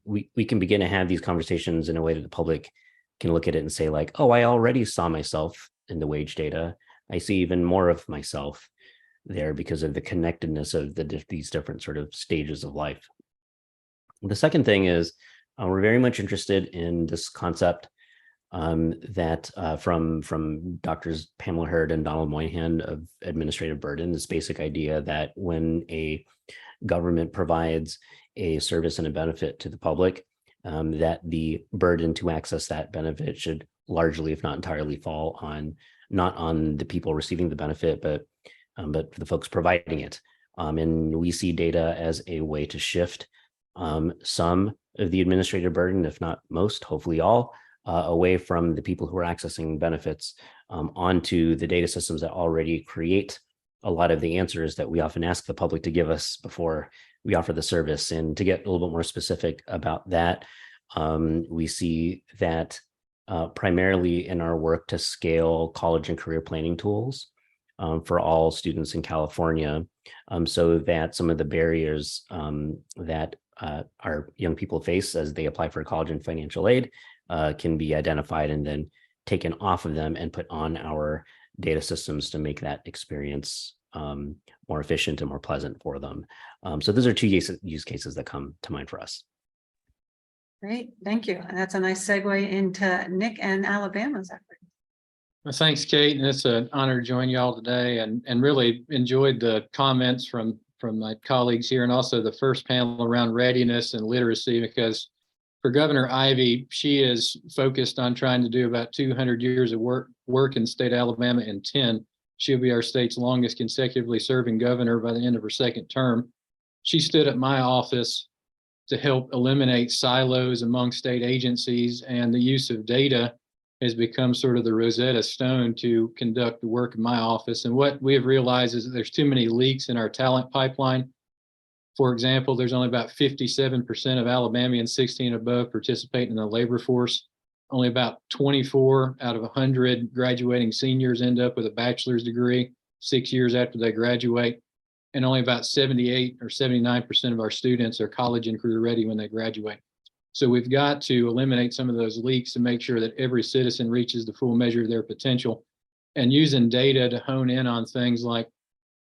we can begin to have these conversations in a way that the public can look at it and say like, oh, I already saw myself in the wage data. I see even more of myself there because of the connectedness of these different sort of stages of life. The second thing is we're very much interested in this concept that from Drs. Pamela Hurd and Donald Moynihan of administrative burden, this basic idea that when a government provides a service and a benefit to the public, that the burden to access that benefit should largely, if not entirely, fall on not on the people receiving the benefit, but the folks providing it. And we see data as a way to shift some of the administrative burden, if not most, hopefully all, away from the people who are accessing benefits onto the data systems that already create a lot of the answers that we often ask the public to give us before we offer the service. And to get a little bit more specific about that, we see that primarily in our work to scale college and career planning tools for all students in California, so that some of the barriers that our young people face as they apply for college and financial aid can be identified and then taken off of them and put on our data systems to make that experience more efficient and more pleasant for them. So those are two use cases that come to mind for us. Great, thank you. And that's a nice segue into Nick and Alabama's effort. Well, thanks, Kate. And it's an honor to join you all today, and really enjoyed the comments from my colleagues here, and also the first panel around readiness and literacy, because for Governor Ivey, she is focused on trying to do about 200 years of work in the state of Alabama in 10. She'll be our state's longest consecutively serving governor by the end of her second term. She stood at my office to help eliminate silos among state agencies, and the use of data has become sort of the Rosetta Stone to conduct the work of my office. And what we have realized is that there's too many leaks in our talent pipeline. For example, there's only about 57% of Alabamians 16 and above participate in the labor force. Only about 24 out of 100 graduating seniors end up with a bachelor's degree 6 years after they graduate. And only about 78 or 79% of our students are college and career ready when they graduate. So we've got to eliminate some of those leaks to make sure that every citizen reaches the full measure of their potential, and using data to hone in on things like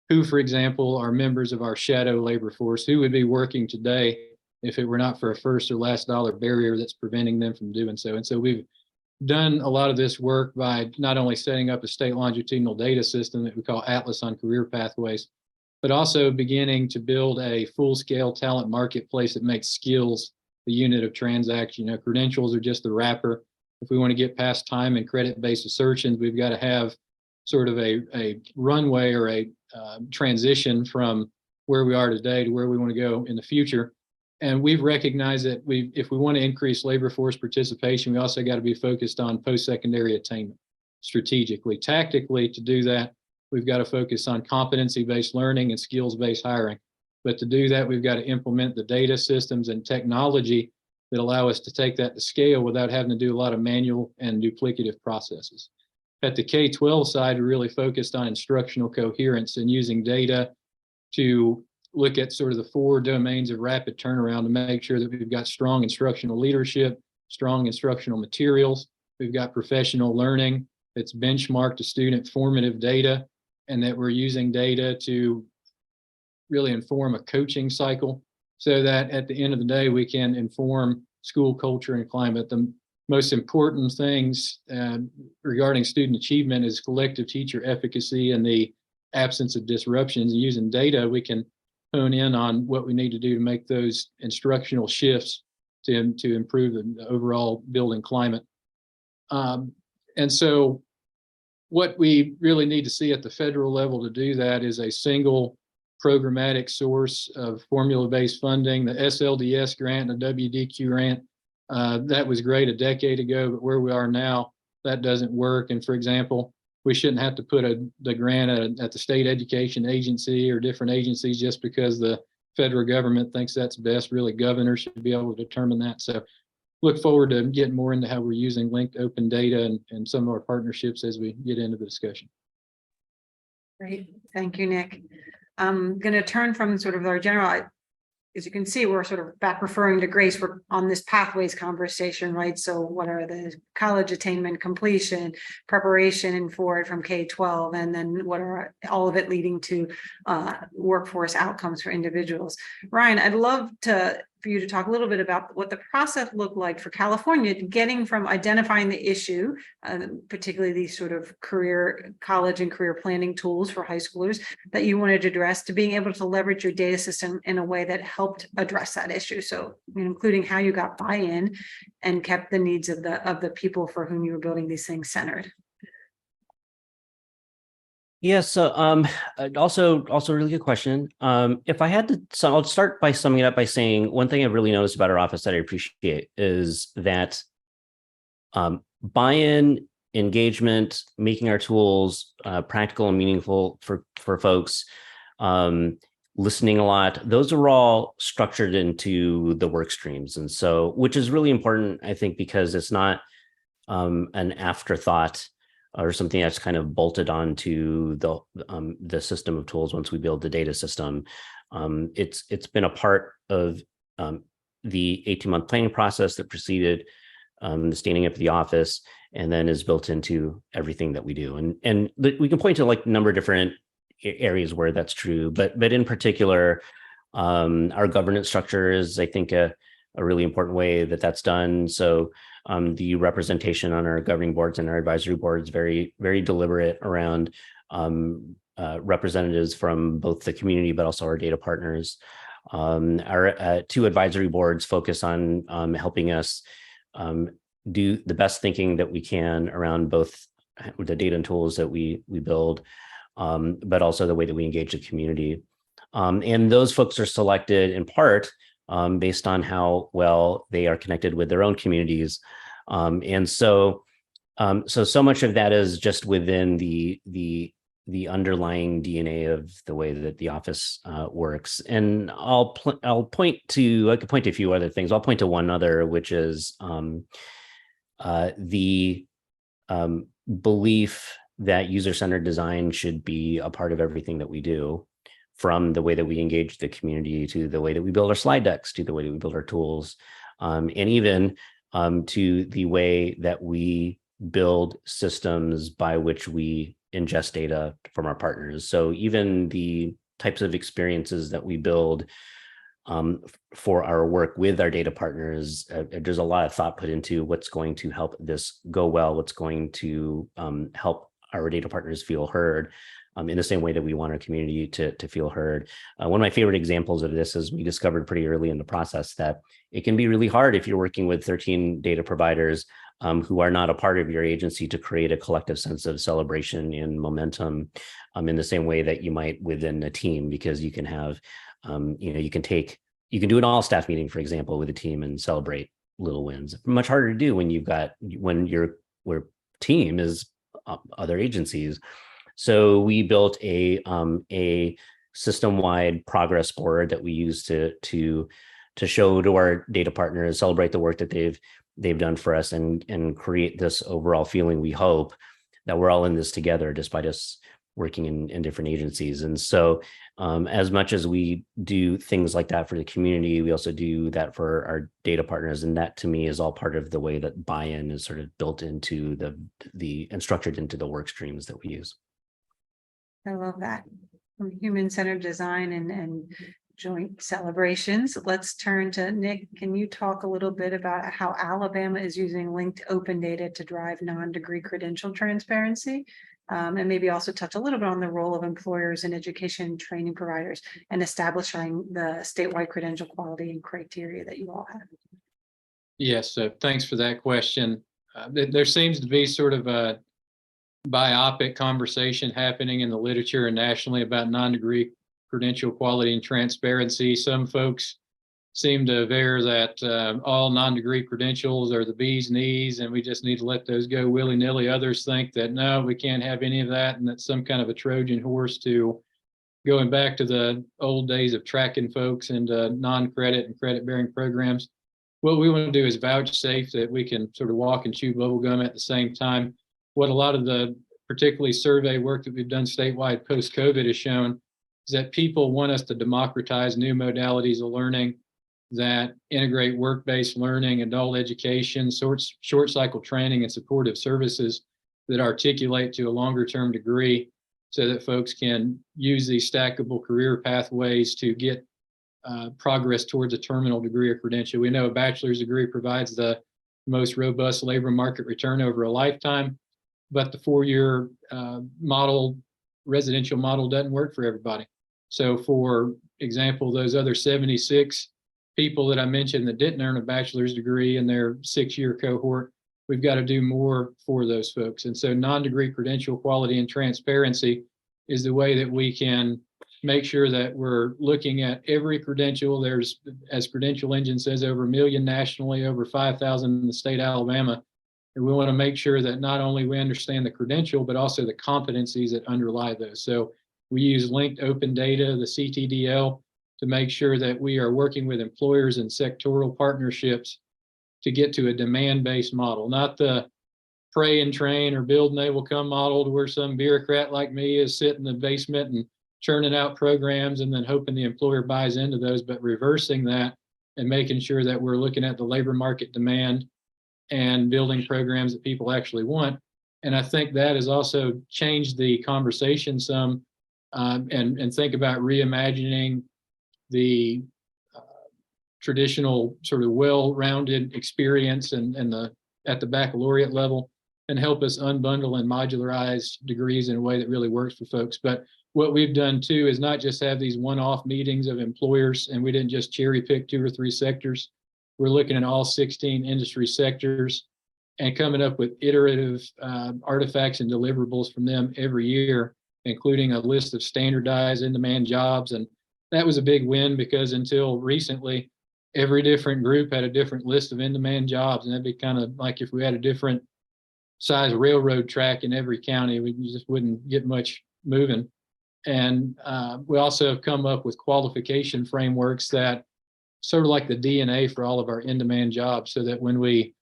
who, for example, are members of our shadow labor force, who would be working today if it were not for a first or last dollar barrier that's preventing them from doing so. And so we've done a lot of this work by not only setting up a state longitudinal data system that we call Atlas on Career Pathways, but also beginning to build a full-scale talent marketplace that makes skills the unit of transaction. You know, credentials are just the wrapper. If we want to get past time and credit-based assertions, we've got to have sort of a runway or a transition from where we are today to where we want to go in the future. And we've recognized that if we want to increase labor force participation, we also got to be focused on post-secondary attainment strategically. Tactically, to do that, we've got to focus on competency-based learning and skills-based hiring. But to do that, we've got to implement the data systems and technology that allow us to take that to scale without having to do a lot of manual and duplicative processes. At the K-12 side, we really focused on instructional coherence and using data to look at sort of the 4 domains of rapid turnaround to make sure that we've got strong instructional leadership, strong instructional materials, we've got professional learning that's benchmarked to student formative data, and that we're using data to really inform a coaching cycle so that at the end of the day, we can inform school culture and climate. The most important things regarding student achievement is collective teacher efficacy and the absence of disruptions. And using data, we can hone in on what we need to do to make those instructional shifts to improve the overall building climate. And so what we really need to see at the federal level to do that is a single programmatic source of formula-based funding. The SLDS grant and the WDQ grant, that was great a decade ago, but where we are now, that doesn't work. And for example, we shouldn't have to put the grant at the state education agency or different agencies just because the federal government thinks that's best. Really, governors should be able to determine that. So look forward to getting more into how we're using linked open data and some of our partnerships as we get into the discussion. Great, thank you, Nick. I'm going to turn from sort of our general, as you can see, we're sort of back referring to Grace. We're on this pathways conversation, right? So what are the college attainment, completion, preparation for it from K-12, and then what are all of it leading to workforce outcomes for individuals? Ryan, I'd love for you to talk a little bit about what the process looked like for California, getting from identifying the issue, particularly these sort of college and career planning tools for high schoolers that you wanted to address, to being able to leverage your data system in a way that helped address that issue. So, including how you got buy-in and kept the needs of the people for whom you were building these things centered. Yeah, so also a really good question. If I had to, so I'll start by summing it up by saying one thing I've really noticed about our office that I appreciate is that buy-in, engagement, making our tools practical and meaningful for folks, listening a lot, those are all structured into the work streams. And so, which is really important, I think, because it's not an afterthought or something that's kind of bolted onto the system of tools once we build the data system. It's been a part of the 18-month planning process that preceded the standing up of the office, and then is built into everything that we do. And we can point to like a number of different areas where that's true, but in particular, our governance structure is, I think, a really important way that that's done. So the representation on our governing boards and our advisory boards, very, very deliberate around representatives from both the community, but also our data partners. Our 2 advisory boards focus on helping us do the best thinking that we can around both the data and tools that we build, but also the way that we engage the community. And those folks are selected in part based on how well they are connected with their own communities. And so much of that is just within the underlying DNA of the way that the office works. And I could point to a few other things. I'll point to one other, which is the belief that user-centered design should be a part of everything that we do, from the way that we engage the community to the way that we build our slide decks, to the way that we build our tools, and even to the way that we build systems by which we ingest data from our partners. So even the types of experiences that we build for our work with our data partners, there's a lot of thought put into what's going to help this go well, what's going to help our data partners feel heard, in the same way that we want our community to feel heard. One of my favorite examples of this is we discovered pretty early in the process that it can be really hard if you're working with 13 data providers who are not a part of your agency to create a collective sense of celebration and momentum in the same way that you might within a team, because you can have, you can do an all-staff meeting, for example, with a team and celebrate little wins. Much harder to do when your team is other agencies. So we built a system-wide progress board that we use to to show to our data partners, celebrate the work that they've done for us, and create this overall feeling, we hope, that we're all in this together, despite us working in different agencies. And so as much as we do things like that for the community, we also do that for our data partners. And that, to me, is all part of the way that buy-in is sort of built into the and structured into the work streams that we use. I love that. From human-centered design and joint celebrations. Let's turn to Nick. Can you talk a little bit about how Alabama is using linked open data to drive non-degree credential transparency? And maybe also touch a little bit on the role of employers and education training providers and establishing the statewide credential quality and criteria that you all have. Yes, thanks for that question. There seems to be sort of a biopic conversation happening in the literature and nationally about non-degree credential quality and transparency. Some folks seem to aver that all non-degree credentials are the bee's knees and we just need to let those go willy-nilly. Others think that no, we can't have any of that, and that's some kind of a Trojan horse to going back to the old days of tracking folks into non-credit and credit-bearing programs. What we want to do is vouchsafe that we can sort of walk and chew bubblegum at the same time. What a lot of the particularly survey work that we've done statewide post-COVID has shown is that people want us to democratize new modalities of learning that integrate work-based learning, adult education, short cycle training, and supportive services that articulate to a longer term degree so that folks can use these stackable career pathways to get progress towards a terminal degree or credential. We know a bachelor's degree provides the most robust labor market return over a lifetime, but the 4-year residential model doesn't work for everybody. So for example, those other 76 people that I mentioned that didn't earn a bachelor's degree in their 6-year cohort, we've got to do more for those folks. And so non-degree credential quality and transparency is the way that we can make sure that we're looking at every credential. There's, as Credential Engine says, over 1 million nationally, over 5,000 in the state of Alabama. And we want to make sure that not only we understand the credential, but also the competencies that underlie those. So we use linked open data, the CTDL, to make sure that we are working with employers and sectoral partnerships to get to a demand-based model, not the pray and train or build and they will come model to where some bureaucrat like me is sitting in the basement and churning out programs and then hoping the employer buys into those, but reversing that and making sure that we're looking at the labor market demand and building programs that people actually want. And I think that has also changed the conversation some, and think about reimagining the traditional sort of well-rounded experience and at the baccalaureate level, and help us unbundle and modularize degrees in a way that really works for folks. But what we've done too is not just have these one-off meetings of employers, and we didn't just cherry pick 2 or 3 sectors. We're looking at all 16 industry sectors and coming up with iterative artifacts and deliverables from them every year, including a list of standardized in-demand jobs. And that was a big win because until recently, every different group had a different list of in-demand jobs. And that'd be kind of like if we had a different size railroad track in every county, we just wouldn't get much moving. And we also have come up with qualification frameworks that sort of like the DNA for all of our in-demand jobs, so that when we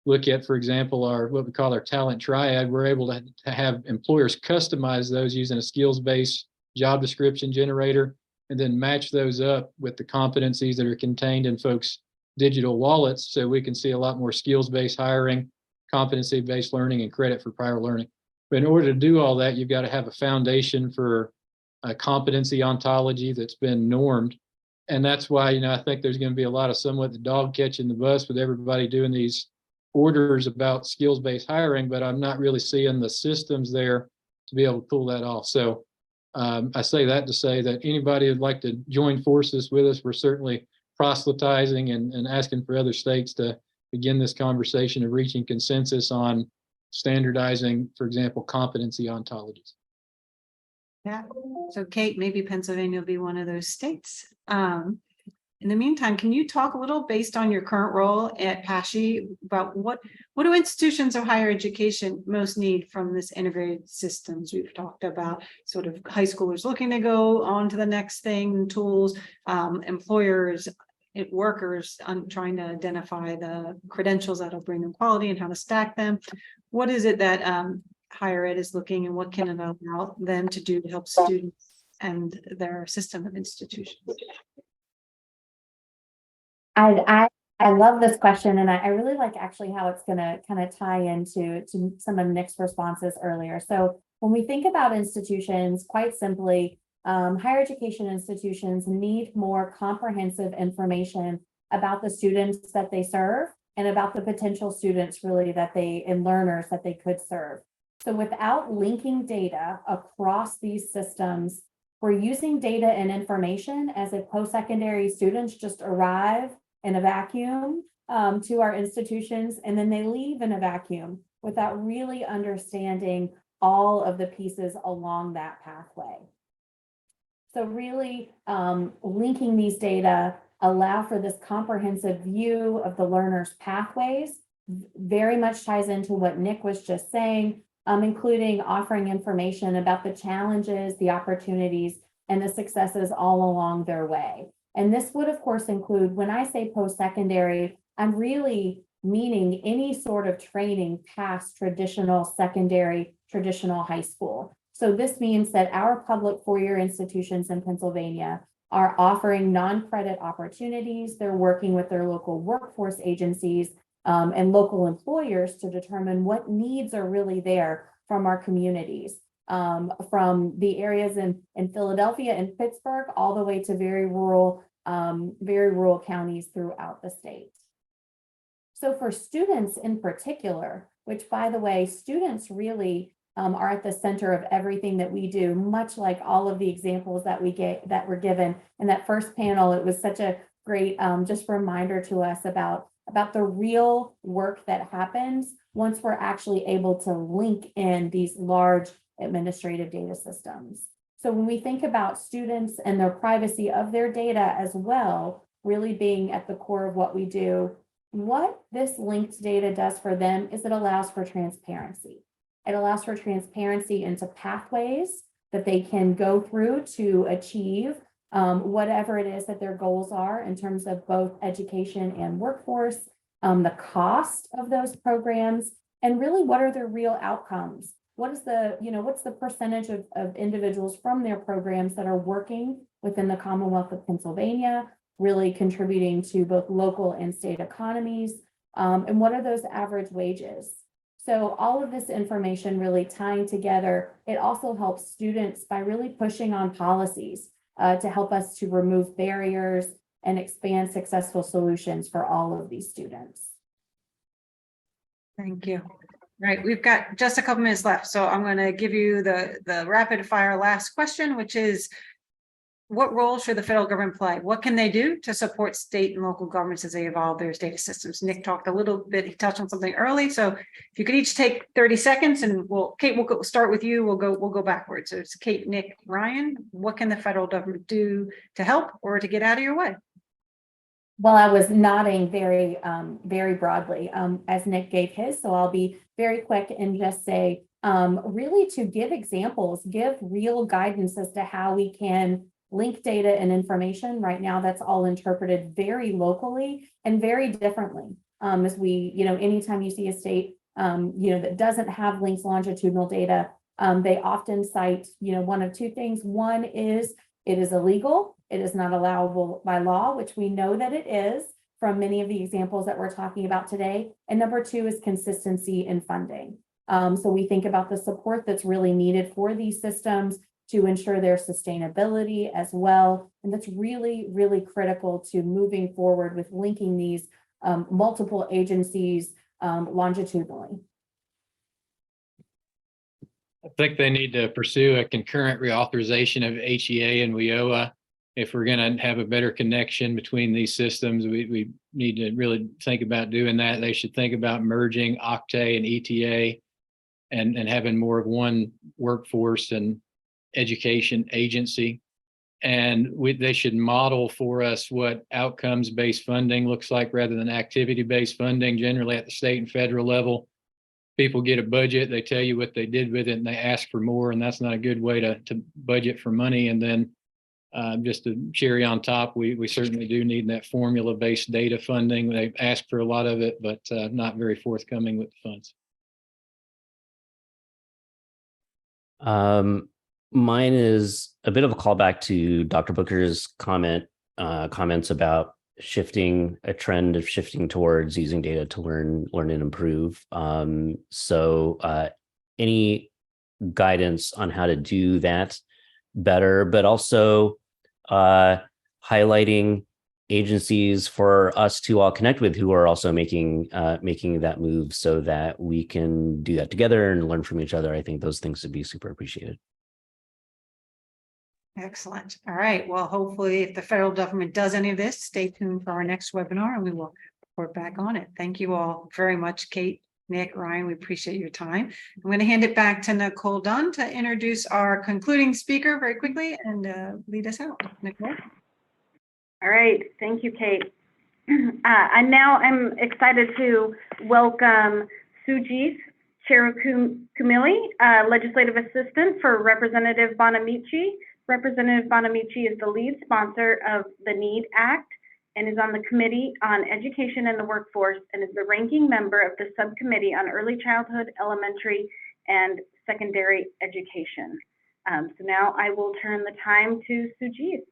look at, for example, our what we call our talent triad, we're able to have employers customize those using a skills-based job description generator, and then match those up with the competencies that are contained in folks' digital wallets, so we can see a lot more skills-based hiring, competency-based learning, and credit for prior learning. But in order to do all that, you've got to have a foundation for a competency ontology that's been normed. And that's why, I think there's going to be a lot of somewhat the dog catching the bus with everybody doing these orders about skills-based hiring, but I'm not really seeing the systems there to be able to pull that off. So I say that to say that anybody who'd like to join forces with us, we're certainly proselytizing and asking for other states to begin this conversation of reaching consensus on standardizing, for example, competency ontologies. Yeah. So Kate, maybe Pennsylvania will be one of those states. In the meantime, can you talk a little based on your current role at PASHE about what do institutions of higher education most need from this integrated systems? We've talked about sort of high schoolers looking to go on to the next thing, tools, employers workers on trying to identify the credentials that'll bring them quality and how to stack them. What is it that higher ed is looking, and what can it allow them to do to help students and their system of institutions? I love this question, and I really like actually how it's going to kind of tie into some of Nick's responses earlier. So when we think about institutions, quite simply, higher education institutions need more comprehensive information about the students that they serve and about the potential students really and learners that they could serve. So without linking data across these systems, we're using data and information as if post-secondary students just arrive in a vacuum to our institutions, and then they leave in a vacuum without really understanding all of the pieces along that pathway. So really linking these data allow for this comprehensive view of the learner's pathways, very much ties into what Nick was just saying, including offering information about the challenges, the opportunities, and the successes all along their way. And this would, of course, include, when I say post-secondary, I'm really meaning any sort of training past traditional secondary, traditional high school. So this means that our public four-year institutions in Pennsylvania are offering non-credit opportunities. They're working with their local workforce agencies and local employers to determine what needs are really there from our communities, from the areas in Philadelphia and Pittsburgh, all the way to very rural counties throughout the state. So for students in particular, which, by the way, students really are at the center of everything that we do, much like all of the examples that were given in that first panel. It was such a great just reminder to us about the real work that happens once we're actually able to link in these large administrative data systems. So when we think about students and their privacy of their data as well, really being at the core of what we do, what this linked data does for them is it allows for transparency. It allows for transparency into pathways that they can go through to achieve whatever it is that their goals are in terms of both education and workforce, the cost of those programs, and really what are their real outcomes? What's the percentage of individuals from their programs that are working within the Commonwealth of Pennsylvania, really contributing to both local and state economies, and what are those average wages? So all of this information really tying together, it also helps students by really pushing on policies to help us to remove barriers and expand successful solutions for all of these students. Thank you. Right, we've got just a couple minutes left, so I'm going to give you the rapid fire last question, which is, what role should the federal government play? What can they do to support state and local governments as they evolve their data systems? Nick talked a little bit, he touched on something early, so if you could each take 30 seconds, and Kate, we'll start with you. We'll go backwards. So it's Kate, Nick, Ryan. What can the federal government do to help or to get out of your way? Well, I was nodding very broadly as Nick gave his, so I'll be very quick and just say, really to give examples, give real guidance as to how we can link data and information. Right now, that's all interpreted very locally and very differently. As we, anytime you see a state, that doesn't have linked longitudinal data, they often cite, one of two things. One is it is illegal. It is not allowable by law, which we know that it is from many of the examples that we're talking about today. And number two is consistency in funding. So we think about the support that's really needed for these systems to ensure their sustainability as well. And that's really, really critical to moving forward with linking these multiple agencies longitudinally. I think they need to pursue a concurrent reauthorization of HEA and WIOA. If we're going to have a better connection between these systems, we need to really think about doing that. They should think about merging OCTAE and ETA and having more of one workforce and education agency. And they should model for us what outcomes-based funding looks like rather than activity-based funding. Generally at the state and federal level, people get a budget, they tell you what they did with it, and they ask for more, and that's not a good way to budget for money. And then just a cherry on top, we certainly do need that formula-based data funding. They've asked for a lot of it, but not very forthcoming with the funds. Mine is a bit of a callback to Dr. Booker's comments about a trend of shifting towards using data to learn and improve. So any guidance on how to do that better, but also highlighting agencies for us to all connect with who are also making that move so that we can do that together and learn from each other. I think those things would be super appreciated. Excellent. All right. Well, hopefully if the federal government does any of this, stay tuned for our next webinar and we will report back on it. Thank you all very much, Kate, Nick, Ryan. We appreciate your time. I'm going to hand it back to Nicole Dunn to introduce our concluding speaker very quickly and lead us out. Nicole. All right. Thank you, Kate. And now I'm excited to welcome Sujith Cherukumili, Legislative Assistant for Representative Bonamici. Representative Bonamici is the lead sponsor of the NEED Act and is on the Committee on Education and the Workforce and is the ranking member of the Subcommittee on Early Childhood, Elementary, and Secondary Education. So now I will turn the time to Sujith.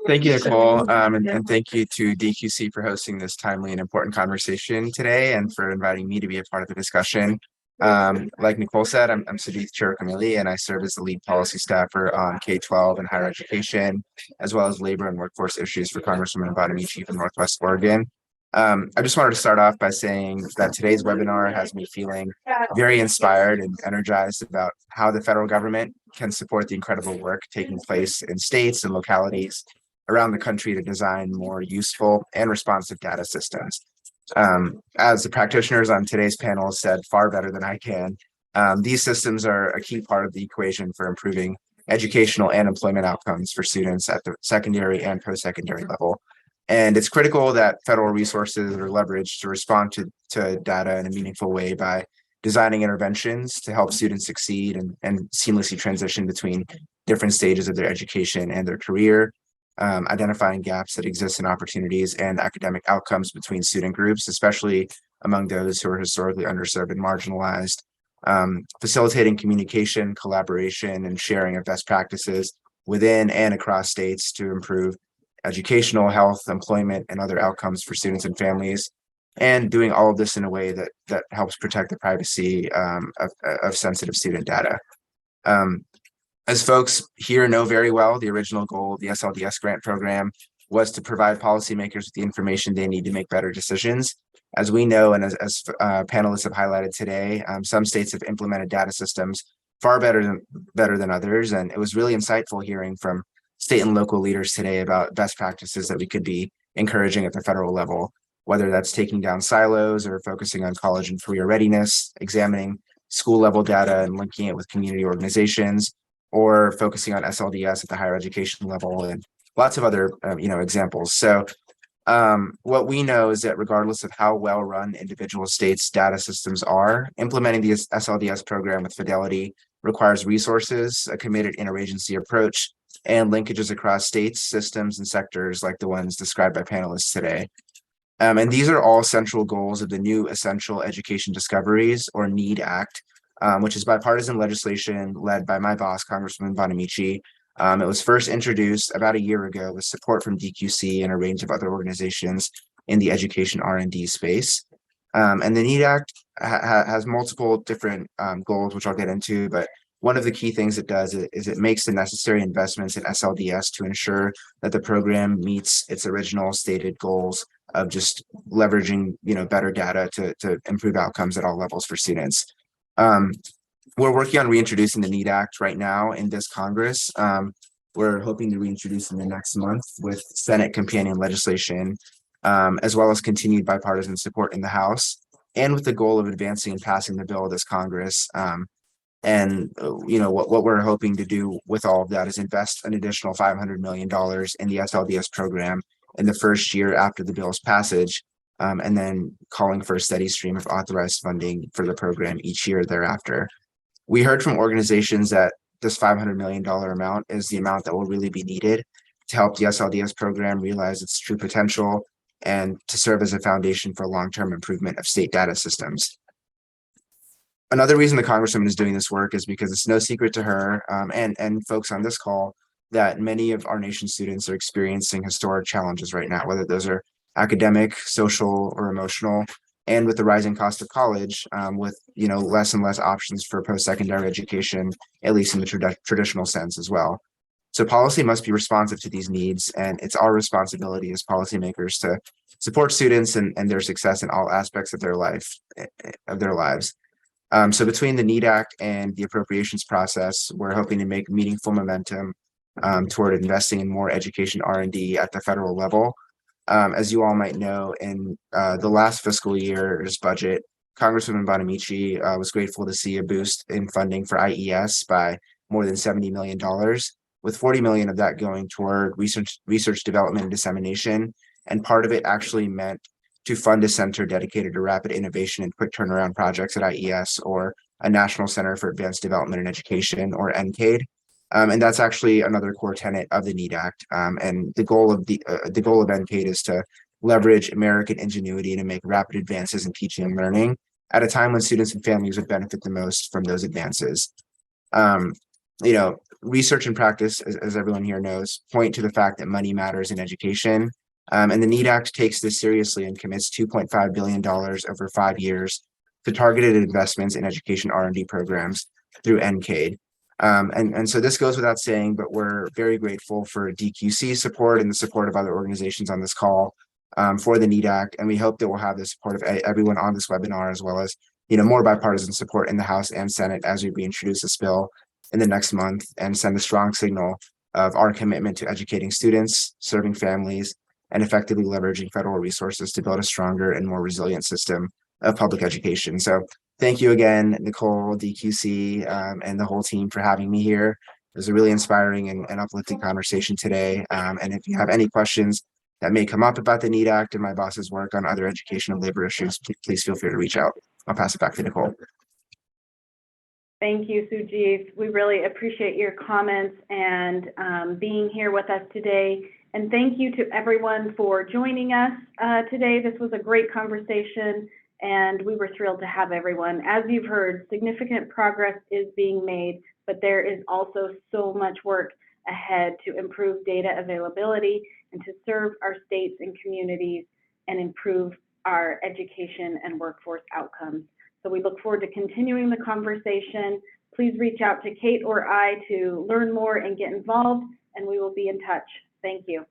Thank you, Nicole, and thank you to DQC for hosting this timely and important conversation today and for inviting me to be a part of the discussion. Like Nicole said, I'm Sujith Cherukumili, and I serve as the lead policy staffer on K-12 and higher education, as well as labor and workforce issues for Congresswoman Bonamici from Northwest Oregon. I just wanted to start off by saying that today's webinar has me feeling very inspired and energized about how the federal government can support the incredible work taking place in states and localities around the country to design more useful and responsive data systems. As the practitioners on today's panel said far better than I can, these systems are a key part of the equation for improving educational and employment outcomes for students at the secondary and post-secondary level. And it's critical that federal resources are leveraged to respond to data in a meaningful way by designing interventions to help students succeed and seamlessly transition between different stages of their education and their career, identifying gaps that exist in opportunities and academic outcomes between student groups, especially among those who are historically underserved and marginalized, facilitating communication, collaboration, and sharing of best practices within and across states to improve educational, health, employment, and other outcomes for students and families, and doing all of this in a way that helps protect the privacy of sensitive student data. As folks here know very well, the original goal of the SLDS grant program was to provide policymakers with the information they need to make better decisions. As we know, and as panelists have highlighted today, some states have implemented data systems far better than others, and it was really insightful hearing from state and local leaders today about best practices that we could be encouraging at the federal level, whether that's taking down silos or focusing on college and career readiness, examining school level data and linking it with community organizations, or focusing on SLDS at the higher education level, and lots of other examples. So what we know is that regardless of how well run individual states' data systems are, implementing the SLDS program with fidelity requires resources, a committed interagency approach, and linkages across states, systems, and sectors like the ones described by panelists today. And these are all central goals of the new Essential Education Discoveries, or NEED Act, which is bipartisan legislation led by my boss, Congresswoman Bonamici. It was first introduced about a year ago with support from DQC and a range of other organizations in the education R&D space. And the NEED Act has multiple different goals, which I'll get into, but one of the key things it does is it makes the necessary investments in SLDS to ensure that the program meets its original stated goals of just leveraging, better data to improve outcomes at all levels for students. We're working on reintroducing the NEED Act right now in this Congress. We're hoping to reintroduce in the next month with Senate companion legislation, as well as continued bipartisan support in the House, and with the goal of advancing and passing the bill this Congress. What we're hoping to do with all of that is invest an additional $500 million in the SLDS program in the first year after the bill's passage, and then calling for a steady stream of authorized funding for the program each year thereafter. We heard from organizations that this $500 million amount is the amount that will really be needed to help the SLDS program realize its true potential and to serve as a foundation for long-term improvement of state data systems. Another reason the Congresswoman is doing this work is because it's no secret to her and folks on this call that many of our nation's students are experiencing historic challenges right now, whether those are academic, social, or emotional. And with the rising cost of college, with less and less options for post-secondary education, at least in the traditional sense as well. So policy must be responsive to these needs, and it's our responsibility as policymakers to support students and their success in all aspects of their lives. So between the NEED Act and the appropriations process, we're hoping to make meaningful momentum toward investing in more education R&D at the federal level. As you all might know, in the last fiscal year's budget, Congresswoman Bonamici was grateful to see a boost in funding for IES by more than $70 million, with 40 million of that going toward research development and dissemination. And part of it actually meant to fund a center dedicated to rapid innovation and quick turnaround projects at IES, or a National Center for Advanced Development and Education, or NCAID. And that's actually another core tenet of the NEED Act. And the goal of NCAID is to leverage American ingenuity to make rapid advances in teaching and learning at a time when students and families would benefit the most from those advances. Research and practice, as everyone here knows, point to the fact that money matters in education. And the NEED Act takes this seriously and commits $2.5 billion over 5 years to targeted investments in education R&D programs through NCAID. And so this goes without saying, but we're very grateful for DQC support and the support of other organizations on this call for the NEED Act. And we hope that we'll have the support of everyone on this webinar, as well as more bipartisan support in the House and Senate as we reintroduce this bill in the next month and send a strong signal of our commitment to educating students, serving families, and effectively leveraging federal resources to build a stronger and more resilient system of public education. So thank you again, Nicole, DQC, and the whole team for having me here. It was a really inspiring and uplifting conversation today. And if you have any questions that may come up about the NEED Act and my boss's work on other education and labor issues, please feel free to reach out. I'll pass it back to Nicole. Thank you, Sujit. We really appreciate your comments and being here with us today. And thank you to everyone for joining us today. This was a great conversation, and we were thrilled to have everyone. As you've heard, significant progress is being made, but there is also so much work ahead to improve data availability and to serve our states and communities and improve our education and workforce outcomes. So we look forward to continuing the conversation. Please reach out to Kate or I to learn more and get involved, and we will be in touch. Thank you.